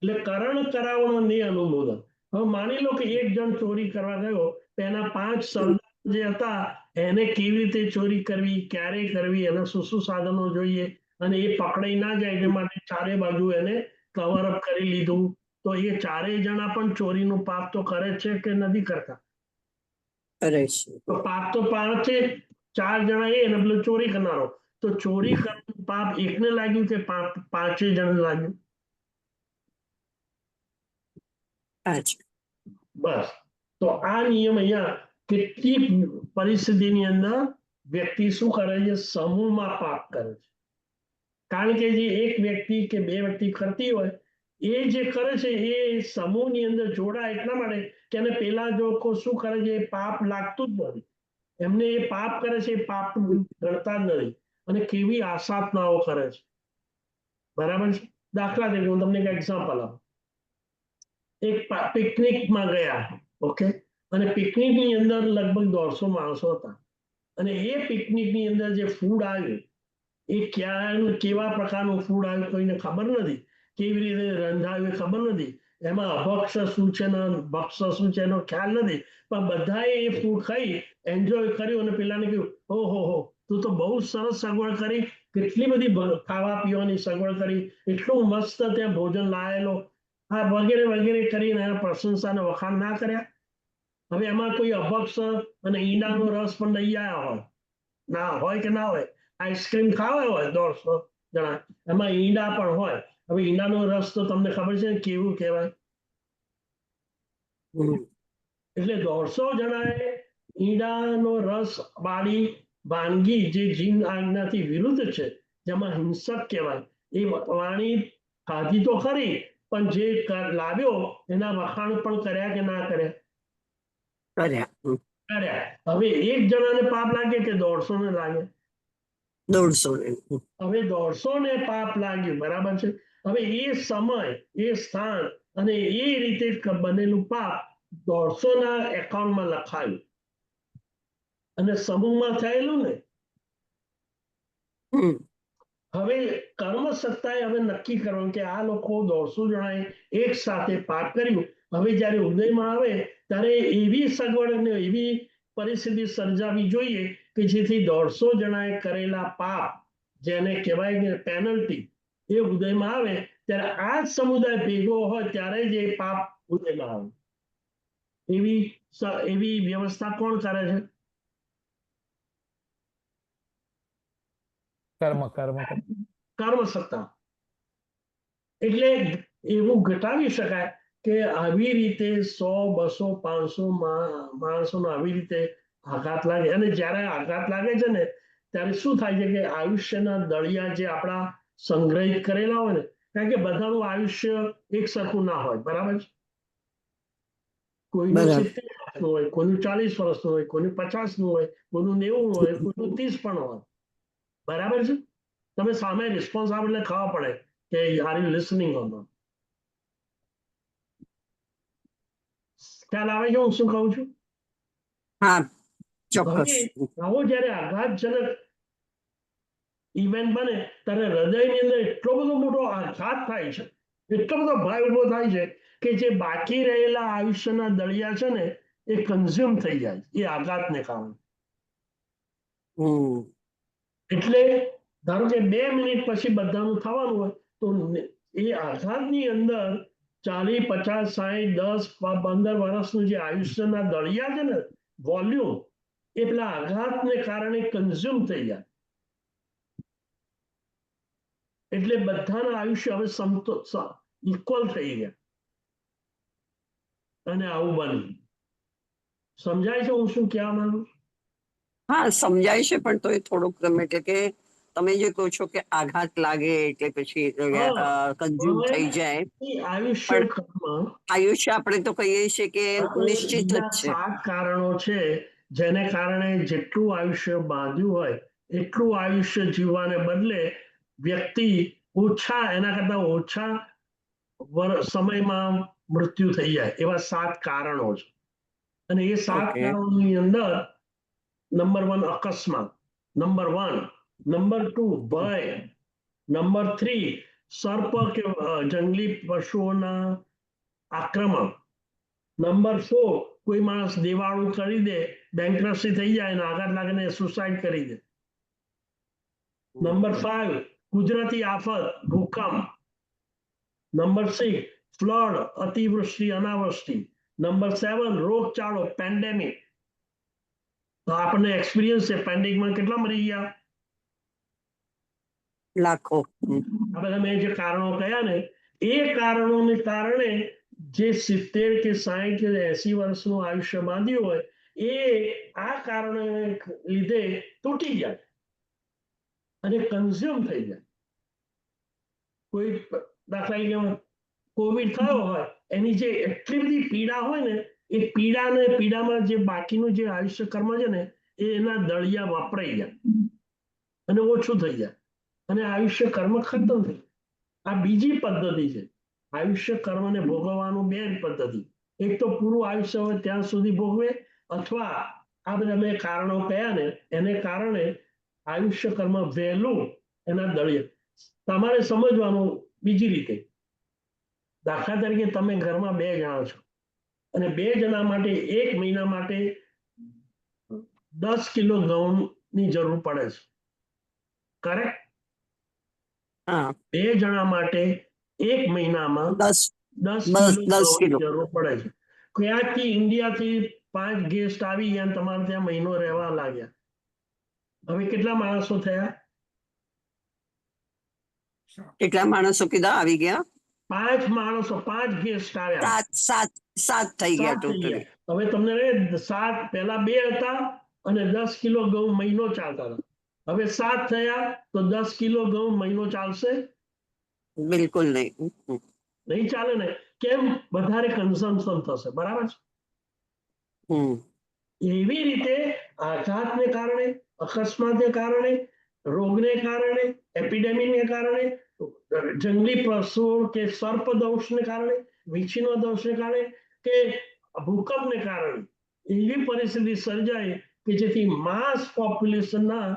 એટલે કરણ કરાવણો ને અનુમોદન. હવે માની લો કે એક જણ ચોરી કરવા ગયો, તો એના 5 સરદાર જે હતા એને કેવી રીતે ચોરી કરવી, ક્યારે કરવી, એના શું શું સાધનો જોઈએ, અને એ પકડાઈ ના જાય એ માટે ચારે બાજુ એને કવર અપ કરી લીધું. તો એ ચારેય જણા પણ ચોરીનું પાપ તો કરે છે કે નથી કરતા? કરે છે. તો પાપ તો 5 4 જણા એ અને પેલો ચોરી કરનારો, તો ચોરી કરવાનું પાપ એકને લાગ્યું કે 5 જણ લાગ્યું? અચ્છા. બસ. તો આ નિયમ અહીંયા કેટલીક પરિસ્થિતિની અંદર વ્યક્તિ શું કરે છે? સમૂહમાં પાપ કરે છે. કારણ કે જે એક વ્યક્તિ કે 2 વ્યક્તિ કરતી હોય, એ જે કરે છે એ સમૂહની અંદર જોડાય એટલા માટે કે એને પેલા લોકો શું કરે છે એ પાપ લાગતું જ નથી. એમને એ પાપ કરે છે, એ પાપ ગણતા જ નથી. અને કેવી આશાપનાઓ કરે છે. બરાબર છે? દાખલા તરીકે હું તમને એક એક્ઝામ્પલ આપું. એક પિકનિકમાં ગયા, ઓકે, અને પિકનિકની અંદર લગભગ 150 માણસો હતા. અને એ પિકનિકની અંદર જે ફૂડ આવ્યું એ કેવા પ્રકારનું ફૂડ આવ્યું કોઈને ખબર નથી. કેવી રીતે રંધાયું એ ખબર નથી. એમાં અભક્ષ શું છે ને ભક્ષ શું છે એનો ખ્યાલ નથી. પણ બધાએ એ ફૂડ ખાઈ એન્જોય કર્યું અને પેલાને કહ્યું, ઓહો હો, તું તો બહુ સરસ સગવડ કરી, કેટલી બધી ખાવા પીવાની સગવડ કરી, એટલું મસ્ત ત્યાં ભોજન લાયેલો, આ વગેરે વગેરે કરીને એના પ્રશંસાને વખાણ ના કર્યા? હવે એમાં કોઈ અભક્ષ અને ઈંડાનો રસ પણ લઈ આવ્યા હોય, ના હોય કે ના હોય, આઈસ્ક્રીમ ખાવા હોય 150 જણા, એમાં ઈંડા પણ હોય. હવે ઈંડાનો રસ તો તમને ખબર છે ને કેવું કહેવાય? એટલે 150 જણાએ ઈંડાનો રસ વાળી વાનગી જે જીન આજ્ઞાથી વિરુદ્ધ છે, જેમાં હિંસક કહેવાય, એ વાણી ખાધી તો ખરી, પણ જે લાવ્યો એના વખાણ પણ કર્યા કે ના કર્યા? કર્યા. કર્યા. હવે એક જણાને પાપ લાગે કે 150 ને લાગે? 150. હવે 150 ને પાપ લાગ્યું. બરાબર છે? હવે એ સમય, એ સ્થાન અને એ રીતે બનેલું પાપ 150 ના એકાઉન્ટમાં લખાયું અને સમૂહમાં થયેલું ને. હવે કર્મ સત્તાએ હવે નક્કી કરવાનું કે આ લોકો 150 જણાએ એક સાથે પાપ કર્યું. હવે જ્યારે ઉદયમાં આવે ત્યારે એવી સગવડ અને એવી પરિસ્થિતિ સર્જાવી જોઈએ કે જેથી 150 જણાએ કરેલા પાપ, જેને કહેવાય કે પેનલ્ટી, એ ઉદયમાં આવે ત્યારે આ જ સમુદાય ભેગો હોય ત્યારે જ એ પાપ ઉદયમાં આવે. એવી વ્યવસ્થા કોણ કરે છે? કર્મ સત્તા. એટલે એવું ઘટાડી શકાય કે આવી રીતે 100 200 500 માણસોનો આવી રીતે આઘાત લાગે. અને જ્યારે આઘાત લાગે છે ને ત્યારે શું થાય છે કે આયુષ્યના દળિયા જે આપણા સંગ્રહિત કરેલા હોય ને, કારણ કે બધાનું આયુષ્ય એક સરખું ના હોય. બરાબર છે? કોઈનું 70 વર્ષનું હોય, કોઈનું 40 વર્ષનું હોય, કોઈનું 50 નું હોય, કોઈનું 90 હોય, કોઈનું 30 પણ હોય. બરાબર છે? તમે સામે રિસ્પોન્સ આપો એટલે ખબર પડે કે are you listening or not. ખ્યાલ આવે છે હું શું કહું છું? હા, ચોક્કસ. આવો જ્યારે આઘાતજનક ઇવેન્ટ બને ત્યારે હૃદયની અંદર એટલો બધો મોટો આઘાત થાય છે, એટલો બધો ભય ઉભો થાય છે કે જે બાકી રહેલા આયુષ્યના દળિયા છે ને એ કન્ઝ્યુમ થઈ જાય એ આઘાતને કારણે. એટલે ધારો કે 2 મિનિટ પછી બધાનું થવાનું હોય તો એ આઘાતની અંદર 40 50 60 10 15 વર્ષનું જે આયુષ્યના દળિયા છે ને, વોલ્યુમ, એ પેલા આઘાતને કારણે કન્ઝ્યુમ થઈ જાય. એટલે બધાના આયુષ્ય હવે ઇક્વલ થઈ ગયા અને આવું બન્યું. સમજાય છે હું શું કહેવા માંગુ? હા, સમજાય છે, પણ તો એ થોડુંક ગમે કે તમે જે કહો છો કે આઘાત લાગે એટલે પછી કન્ઝ્યુમ થઈ જાય. આયુષ્ય આયુષ્ય આપણે તો કહીએ છીએ કે નિશ્ચિત જ છે. 7 કારણો છે જેને કારણે જેટલું આયુષ્ય બાંધ્યું હોય એટલું આયુષ્ય જીવવાને બદલે વ્યક્તિ એના કરતા ઓછા સમયમાં મૃત્યુ થઈ જાય. એવા 7 કારણો છે. અને એ 7 Okay. કારણોની અંદર નંબર 1 અકસ્માત, નંબર 1, નંબર 2 ભય, નંબર 3 સર્પ કે જંગલી પશુઓના આક્રમણ, નંબર 4 કોઈ માણસ દેવાળું કરી દે, બેંકરપ્સી થઈ જાય અને આઘાત લાગીને સુસાઇડ કરી દે. નંબર 5 કુદરતી આફત, ભૂકંપ. નંબર 6 ફ્લડ, અતિવૃષ્ટિ, અનાવૃષ્ટિ. નંબર 7 રોગચાળો, પેન્ડેમિક. તો આપણને એક્સપિરિયન્સ છે પેન્ડેમિકમાં કેટલા મરી ગયા. લાખો. આ બધા મેં જે કારણો કહ્યા ને એ કારણોને કારણે જે 70 કે 60 કે 80 વર્ષનું આયુષ્ય બાંધ્યું હોય એ આ કારણોને લીધે તૂટી જાય અને કન્ઝ્યુમ થઈ જાય. કોઈ દાખલા તરીકે કોવિડ થયો હોય એની જે એટલી બધી પીડા હોય ને એ પીડામાં જે બાકીનું જે આયુષ્ય કર્મ છે ને એના દળિયા વાપરાઈ જાય અને ઓછું થઈ જાય અને આયુષ્ય કર્મ ખતમ થઈ જાય. આ બીજી પદ્ધતિ છે. આયુષ્ય કર્મને ભોગવવાનું 2 પદ્ધતિ. એક તો પૂરું આયુષ્ય હોય ત્યાં સુધી ભોગવે, અથવા આ બધા મેં કારણો કયા ને એને કારણે આયુષ્ય કર્મ વહેલું એના દળિયા. તમારે સમજવાનું બીજી રીતે. દાખલા તરીકે તમે ઘરમાં 2 જણા છો અને 2 જણા માટે 1 મહિના માટે 10 કિલો ઘઉંની જરૂર પડે છે. કરેક્ટ? હા. 2 જણા માટે 1 મહિનામાં 10 10 કિલો ઘઉંની કિલો. જરૂર પડે છે. ક્યાંકથી ઇન્ડિયાથી 5 ગેસ્ટ આવી ગયા અને તમારે ત્યાં મહિનો રહેવા લાગ્યા. હવે કેટલા માણસો થયા? કેટલા માણસો કીધા આવી ગયા? 5 માણસો, 5 ગેસ્ટ આવ્યા. સાત થઈ ગયા 7 થઈ ટોટલી. ગયા. હવે તમને 7 પહેલા 2 હતા અને 10 કિલો ઘઉં મહિનો ચાલતા હતા. હવે 7 થયા તો 10 કિલો ઘઉં મહિનો ચાલશે? બિલકુલ નહીં. નહીં ચાલે ને. કેમ? વધારે કન્ઝમ્પશન થશે. બરાબર છે? એવી રીતે આઘાતને કારણે, અકસ્માતને કારણે, રોગને કારણે, એપિડેમિકને કારણે, જંગલી પશુઓ કે સર્પ દંશને કારણે, વીંછીનો દંશને કારણે કે ભૂકંપને કારણે એવી પરિસ્થિતિ સર્જાય કે જેથી માસ પોપ્યુલેશનના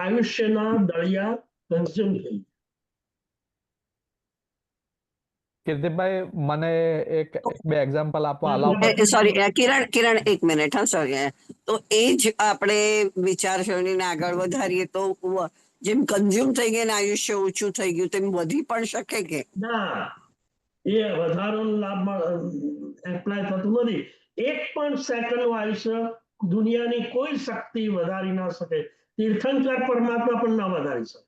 આયુષ્યના દળિયા કન્ઝ્યુમ થઈ. કીર્તિભાઈ મને એક 2 એક્ઝામ્પલ આપો અલાઉ કરો. સોરી કિરણ 1 મિનિટ. હા સોરી. તો એ જ આપણે વિચારસરણીને આગળ વધારીએ તો જેમ કન્ઝ્યુમ થઈ ગયા ને આયુષ્ય ઓછું થઈ ગયું તેમ વધી પણ શકે કે ના, એ વધારાનો લાભ એપ્લાય થતું નથી. 1 પણ સેકન્ડનું આયુષ્ય દુનિયાની કોઈ શક્તિ વધારી ના શકે. તીર્થંકર પરમાત્મા પણ ના વધારી શકે.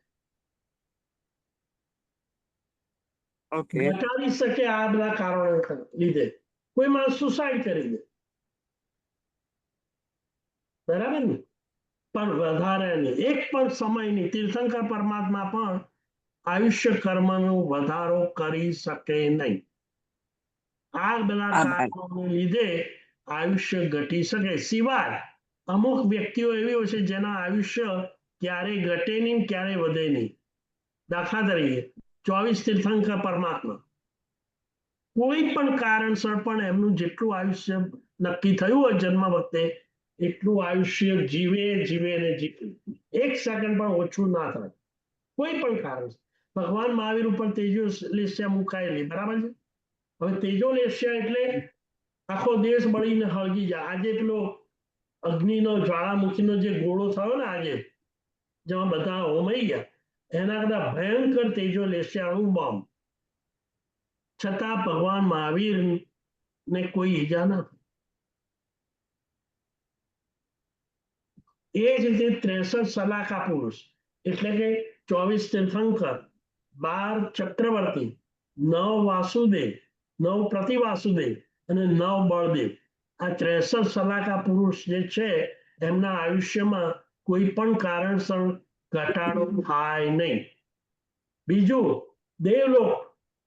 ઘટાડી શકે આ બધા કારણો લીધે. કોઈ માણસ સુસાઇડ કરી દે, બરાબર ને, પણ વધારે નહીં. 1 પણ સમયની તીર્થંકર પરમાત્મા પણ આયુષ્ય કર્મનો વધારો કરી શકે નહીં. આ બધા કારણોને લીધે આયુષ્ય ઘટી શકે. સિવાય અમુક વ્યક્તિઓ એવી હોય છે જેના આયુષ્ય ક્યારેય ઘટે નહીં, ક્યારેય વધે નહીં. દાખલા તરીકે 24 તીર્થંકર પરમાત્મા કોઈ પણ કારણસર પણ એમનું જેટલું આયુષ્ય નક્કી થયું હોય જન્મ વખતે એટલું આયુષ્ય જીવે ને જીવે. 1 સેકન્ડ પણ ઓછું ના થાય કોઈ પણ કારણ. ભગવાન મહાવીર ઉપર તેજોલેશ્યા મુકાયેલી. બરાબર છે? હવે તેજોલેશ્યા એટલે આખો દેશ બળીને હળગી જાય. આજે પેલો અગ્નિનો જ્વાળામુખીનો જે ગોળો થયો ને આજે જેમાં બધા હોમાઈ ગયા એના કરતા ભયંકર તેજોલેશ્યાનું બોમ્બ. છતાં ભગવાન મહાવીર ને કોઈ ઈજા ના થઈ. એ જ રીતે 63 સલાકા પુરુષ એટલે કે 24 તીર્થંકર, 12 ચક્રવર્તી, 9 વાસુદેવ, 9 પ્રતિવાસુદેવ અને 9 બળદેવ. આ 63 સલાકા પુરુષ જે છે એમના આયુષ્યમાં કોઈ પણ કારણસર ઘટાડો થાય નહીં. બીજું,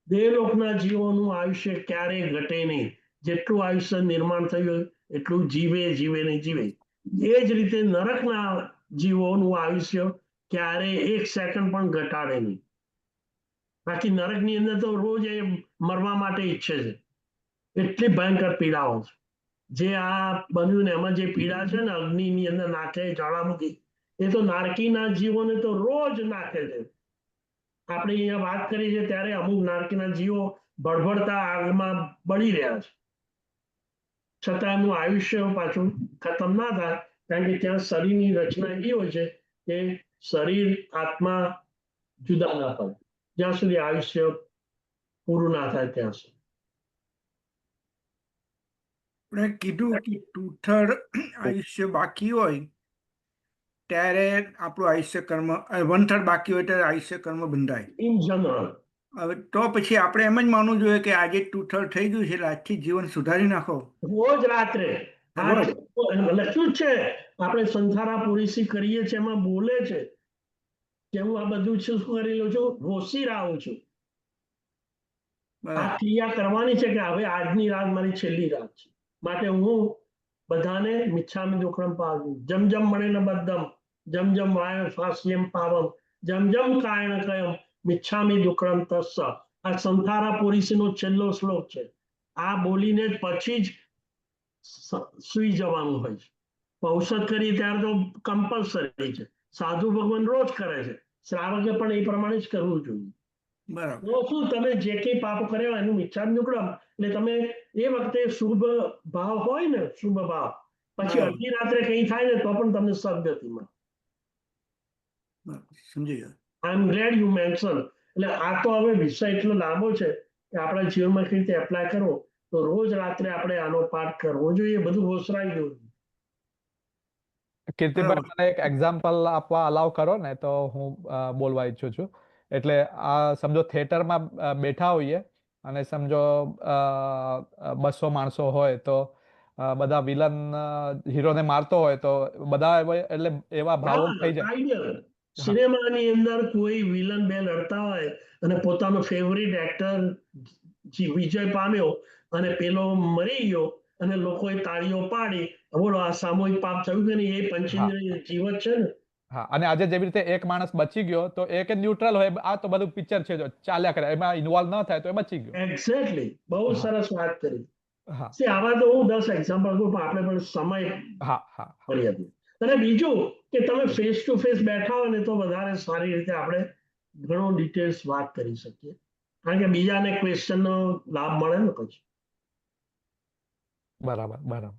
દેવલોકના જીવોનું આયુષ્ય ક્યારેય ઘટે નહીં. જેટલું આયુષ્ય નિર્માણ થયું એટલું જીવે ને જીવે. એ જ રીતે નરકના જીવોનું આયુષ્ય ક્યારેય 1 સેકન્ડ પણ ઘટાડે નહીં. બાકી નરકની અંદર તો રોજ એ મરવા માટે ઈચ્છે છે. એટલી ભયંકર પીડાઓ છે. જે આ બન્યું ને એમાં જે પીડા છે ને અગ્નિની અંદર નાખે જ્વાળામુખી, એ તો નારકીના જીવોને તો રોજ નાખે છે. આપણે અહીંયા વાત કરી છે ત્યારે અમુક નારકીના જીવો ભડભડતા આગમાં બળી રહ્યા છે, છતાં એમનું આયુષ્ય પાછું ખતમ ના થાય, કારણ કે ત્યાં શરીરની રચના એવી હોય છે કે શરીર આત્મા જુદા ના પડે જ્યાં સુધી આયુષ્ય પૂરું ના થાય ત્યાં સુધી. આપણે કીધું કે 2/3 આયુષ્ય બાકી હોય ત્યારે આપણું આયુષ્ય કર્મ 1/3 બાકી હોય ત્યારે આયુષ્ય કર્મ બંધાય. ઇન જનરલ હવે તો પછી આપણે એમ જ માનવું જોઈએ કે આજે 2/3 થઈ ગયું છે એટલે આજથી જીવન સુધારી નાખો. રોજ રાત્રે આ રોજ. લખ્યું જ છે, આપણે સંસારા પોલિસી કરીએ છીએ એમાં બોલે છે કે હું આ બધું શું કરી લઉં છું, હોશી રહું છું. આ બરાબર. ક્રિયા કરવાની છે કે હવે આજની રાત મારી છેલ્લી રાત છે, માટે હું બધાને મિચ્છામિ દુક્કડમ પાવું. જમ જમ મળેન બદ્ધમ જમ જમ વાય સ્વાસ્યમ પાવમ જમ જમ કાયણ કયમ મિચ્છામિ દુક્કડમ તસ્સ. આ સંસારા પોલિસીનો છેલ્લો શ્લોક છે. આ બોલીને જ પછી જ સુઈ જવાનું હોય છે. ઔષધ કરીએ ત્યારે તો કમ્પલસરી છે, સાધુ ભગવાન રોજ કરે છે, શ્રાવકે પણ એ પ્રમાણે જ કરવું જોઈએ. બરાબર. તો શું તમે જે કંઈ પાપ કર્યો એનું મિચ્છામિ દુક્કડમ, એટલે તમે એ વખતે શુભ ભાવ હોય ને, શુભ ભાવ, પછી હા. અડધી રાત્રે કંઈ થાય ને તો પણ તમને સદગતિમાં. બરાબર. સમજી ગયો. આઈ એમ ગ્લેડ યુ મેન્શન. એટલે આ તો હવે વિષય એટલો લાંબો છે કે આપણા જીવનમાં કઈ રીતે એપ્લાય કરવો, તો રોજ રાત્રે આપણે આનો પાઠ કરવો જોઈએ, બધું હોસરાઈ દેવું જોઈએ. કીર્તિભાઈ, બરાબર. મને એક એક્ઝામ્પલ આપવા અલાવ કરો ને તો હું બોલવા ઈચ્છું છું. એટલે આ સમજો થિયેટરમાં બેઠા હોઈએ અને સમજો 200 માણસો હોય તો બધા વિલન હીરોને મારતો હોય તો બધા એટલે એવા ભાવો થઈ જાય. આઈડિયલ હા. સિનેમાની અંદર કોઈ વિલન બે લડતા હોય અને પોતાનો ફેવરિટ એક્ટર વિજય પામ્યો અને પેલો મરી ગયો અને લોકોએ તાળીઓ પાડી, બોલો આ સામૂહિક પાપ થયું કે નહીં? એ પંચેન્દ્રિય જીવત છે ને. હા, અને આજે જેવી રીતે એક માણસ બચી ગયો તો એક ન્યુટ્રલ હોય, આ તો બધું પિક્ચર છે જો ચાલ્યા કરે, એમાં ઇન્વોલ્વ ન થાય તો એ બચી ગયો. એક્ઝેક્ટલી, બહુ હા. સરસ વાત કરી. હા આવા તો હું 10 એક્ઝામ્પલ આપું, પણ આપણે પણ સમય હા હા હા. મર્યાદિત. અને બીજું કે તમે ફેસ ટુ ફેસ બેઠા હોય ને તો વધારે સારી રીતે આપણે ઘણો ડિટેલ્સ વાત કરી શકીએ, કારણ કે બીજાને ક્વેશ્ચનનો લાભ મળે ને પછી. બરાબર બરાબર.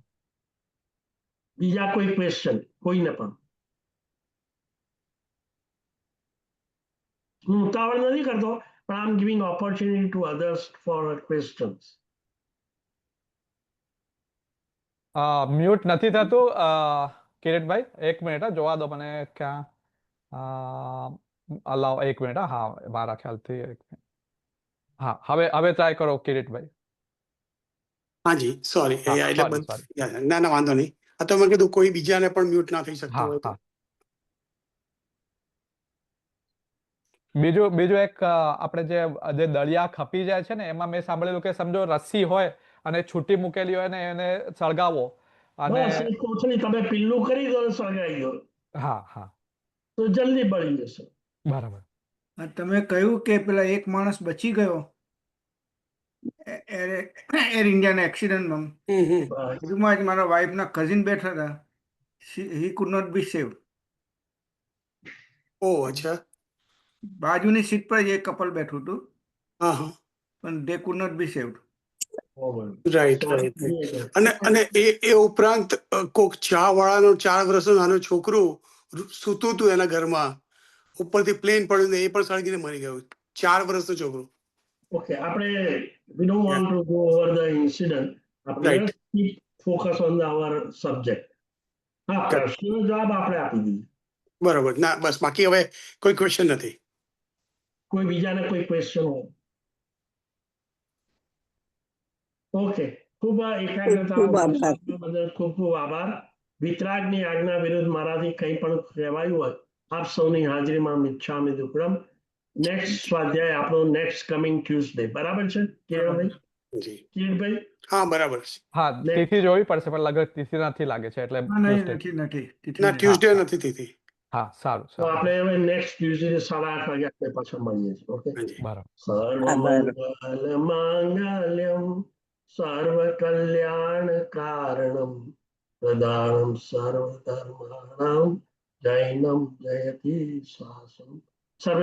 બીજા કોઈ ક્વેશ્ચન કોઈને પણ. હું ઉતાવળ નથી કરતો, પણ I am giving opportunity to others for questions. Mute નથી થતું કિરીટભાઈ, એક મિનિટ જોવા દો મને ક્યાં. અલાવ, એક મિનિટ. હા, મારા ખ્યાલથી એક મિનિટ. હા, હવે ટ્રાય કરો કિરીટભાઈ. હાજી, સોરી. હા, એટલે સોરી સોરી. ના ના, વાંધો નહીં. આ તો મેં કીધું કોઈ બીજાને પણ મ્યુટ ના થઈ શકતું હા હોય તો. હા. બીજું એક આપણે જે દળિયા ખપી જાય છે ને એમાં મેં સાંભળેલું કે સમજો રસ્સી હોય અને છૂટી મૂકેલી હોય ને એને સળગાવો અને બસ એ કોથળી તમે પીલું કરી દો ને સળગાઈ દો હા હા. તો જલ્દી બળી જશે. બરાબર. તમે કહ્યું કે પેલા એક માણસ બચી ગયો એર ઇન્ડિયાના એક્સિડન્ટમાં. હમ હમ. બસ. બાજુમાં જ મારા વાઈફના કઝિન બેઠા હતા. હી કુડ નોટ બી સેવ. ઓહ, અચ્છા. બાજુની સીટ પર જ એક કપલ બેઠું હતું, હા હા. પણ they could not be saved. Right right. અને એ ઉપરાંત કોક ચા વાળાનો 4 વર્ષનો નાનો છોકરો સૂતું હતું એના ઘરમાં, ઉપરથી પ્લેન પડ્યું ને એ પણ સળગીને મરી ગયું. 4 વર્ષનો છોકરો. Okay, આપણે we don't want to go over the incident. આપણે Right. let's keep focus on our subject. હા, Correct. પ્રશ્નનો જવાબ આપણે આપી દીધો. બરોબર. ના, બસ બાકી હવે કોઈ ક્વેશ્ચન નથી. કોઈ બીજાને કોઈ ક્વેશ્ચન હોય? ઓકે, ખૂબ એકાગ્રતા ખૂબ આભાર. બદલ ખૂબ ખૂબ આભાર. વિતરાગની આજ્ઞા વિરુદ્ધ મારાથી કંઈ પણ કહેવાયું હોય, આપ સૌની હાજરીમાં મિચ્છામિ દુક્કડમ. નેક્સ્ટ સ્વાધ્યાય આપણો નેક્સ્ટ કમિંગ ટ્યુઝડે, બરાબર છે કિરણભાઈ? જી. કિરણભાઈ, હા, બરાબર છે. હા, ને- તિથિ જોવી પડશે પણ લગભગ તિથિ નથી લાગે છે એટલે નહીં, Tuesday. નથી નથી. ના, ટ્યુઝડે નથી થતી. હા, સારું તો સારું. આપણે હવે નેક્સ્ટ ટ્યુઝડે 8:30 વાગે આપણે પાછા મળીએ છીએ. ઓકે, હાજી. બરાબર. સર્વમંગલ માંગલ્યમ સર્વકલ્યાણકારણમ પ્રદાનમ સર્વધર્માણામ જૈનમ જયતિ શ્વાસમ. સર્વે